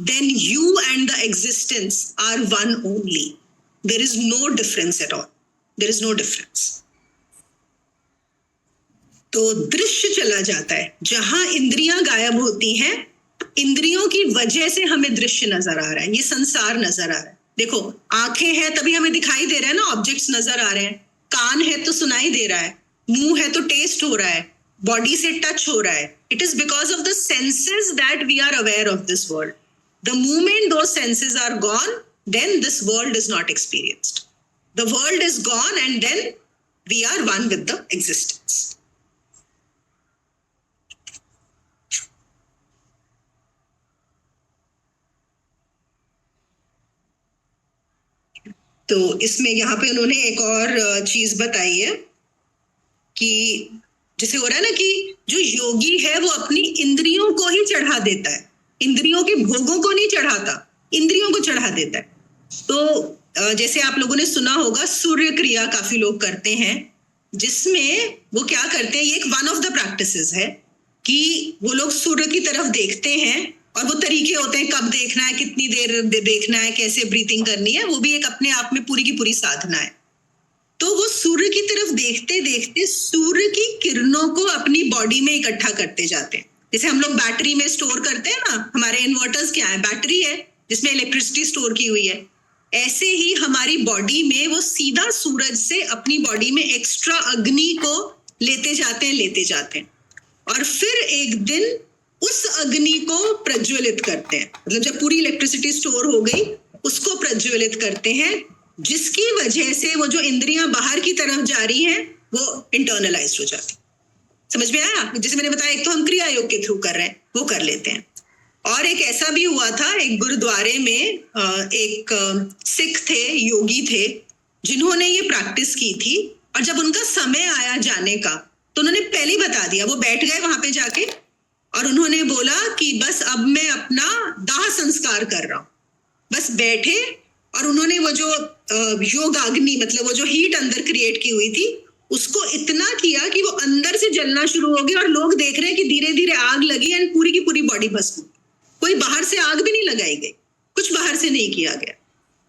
then you and the existence are one only. There is no difference at all. There is no difference. तो दृश्य चला जाता है, जहां इंद्रियां गायब होती हैं, इंद्रियों की वजह से हमें दृश्य नजर आ रहा है, ये संसार नजर आ रहा है. देखो, आंखें हैं तभी हमें दिखाई दे रहा है ना, ऑब्जेक्ट्स नजर आ रहे हैं. कान है तो सुनाई दे रहा है, मुंह है तो टेस्ट हो रहा है, बॉडी से टच हो रहा है. It is because of the senses that we are aware of this world. The moment those senses are gone, then this world is not experienced. The world is gone and then we are one with the existence. तो इसमें यहाँ पे उन्होंने एक और चीज बताई है कि जैसे हो रहा है ना कि जो योगी है वो अपनी इंद्रियों को ही चढ़ा देता है, इंद्रियों के भोगों को नहीं चढ़ाता, इंद्रियों को चढ़ा देता है. तो जैसे आप लोगों ने सुना होगा सूर्य क्रिया काफी लोग करते हैं, जिसमें वो क्या करते हैं, ये एक वन ऑफ द प्रैक्टिसेस है कि वो लोग सूर्य की तरफ देखते हैं और वो तरीके होते हैं कब देखना है, कितनी देर देखना है, कैसे ब्रीथिंग करनी है, वो भी एक अपने आप में पूरी की पूरी साधना है. तो वो सूर्य की तरफ देखते देखते सूर्य की किरणों को अपनी बॉडी में इकट्ठा करते जाते हैं. जैसे हम लोग बैटरी में स्टोर करते हैं ना, हमारे इन्वर्टर्स क्या है, बैटरी है जिसमें इलेक्ट्रिसिटी स्टोर की हुई है. ऐसे ही हमारी बॉडी में वो सीधा सूरज से अपनी बॉडी में एक्स्ट्रा अग्नि को लेते जाते हैं और फिर एक दिन उस अग्नि को प्रज्वलित करते हैं. मतलब जब पूरी इलेक्ट्रिसिटी स्टोर हो गई उसको प्रज्वलित करते हैं, जिसकी वजह से वो जो इंद्रियां बाहर की तरफ जा रही हैं वो इंटरनलाइज हो जाती. समझ में आया? जैसे मैंने बताया, एक तो हम क्रिया योग के थ्रू कर रहे हैं, वो कर लेते हैं. और एक ऐसा भी हुआ था, एक गुरुद्वारे में एक सिख थे, योगी थे, जिन्होंने ये प्रैक्टिस की थी. और जब उनका समय आया जाने का तो उन्होंने पहले ही बता दिया. वो बैठ गए वहां पे जाके और उन्होंने बोला कि बस अब मैं अपना दाह संस्कार कर रहा हूं. बस बैठे और उन्होंने वो जो योगाग्नि, मतलब वो जो हीट अंदर क्रिएट की हुई थी, उसको इतना किया कि वो अंदर से जलना शुरू हो गया और लोग देख रहे हैं कि धीरे धीरे आग लगी एंड पूरी की पूरी बॉडी भस्म. कोई बाहर से आग भी नहीं लगाई गई, कुछ बाहर से नहीं किया गया.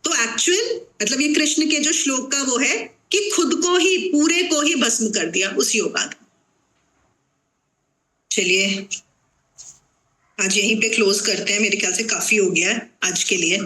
तो एक्चुअल मतलब ये कृष्ण के जो श्लोक का वो है कि खुद को ही, पूरे को ही भस्म कर दिया उस योगाग्नि. चलिए आज यहीं पे क्लोज करते हैं, मेरे ख्याल से काफी हो गया है आज के लिए.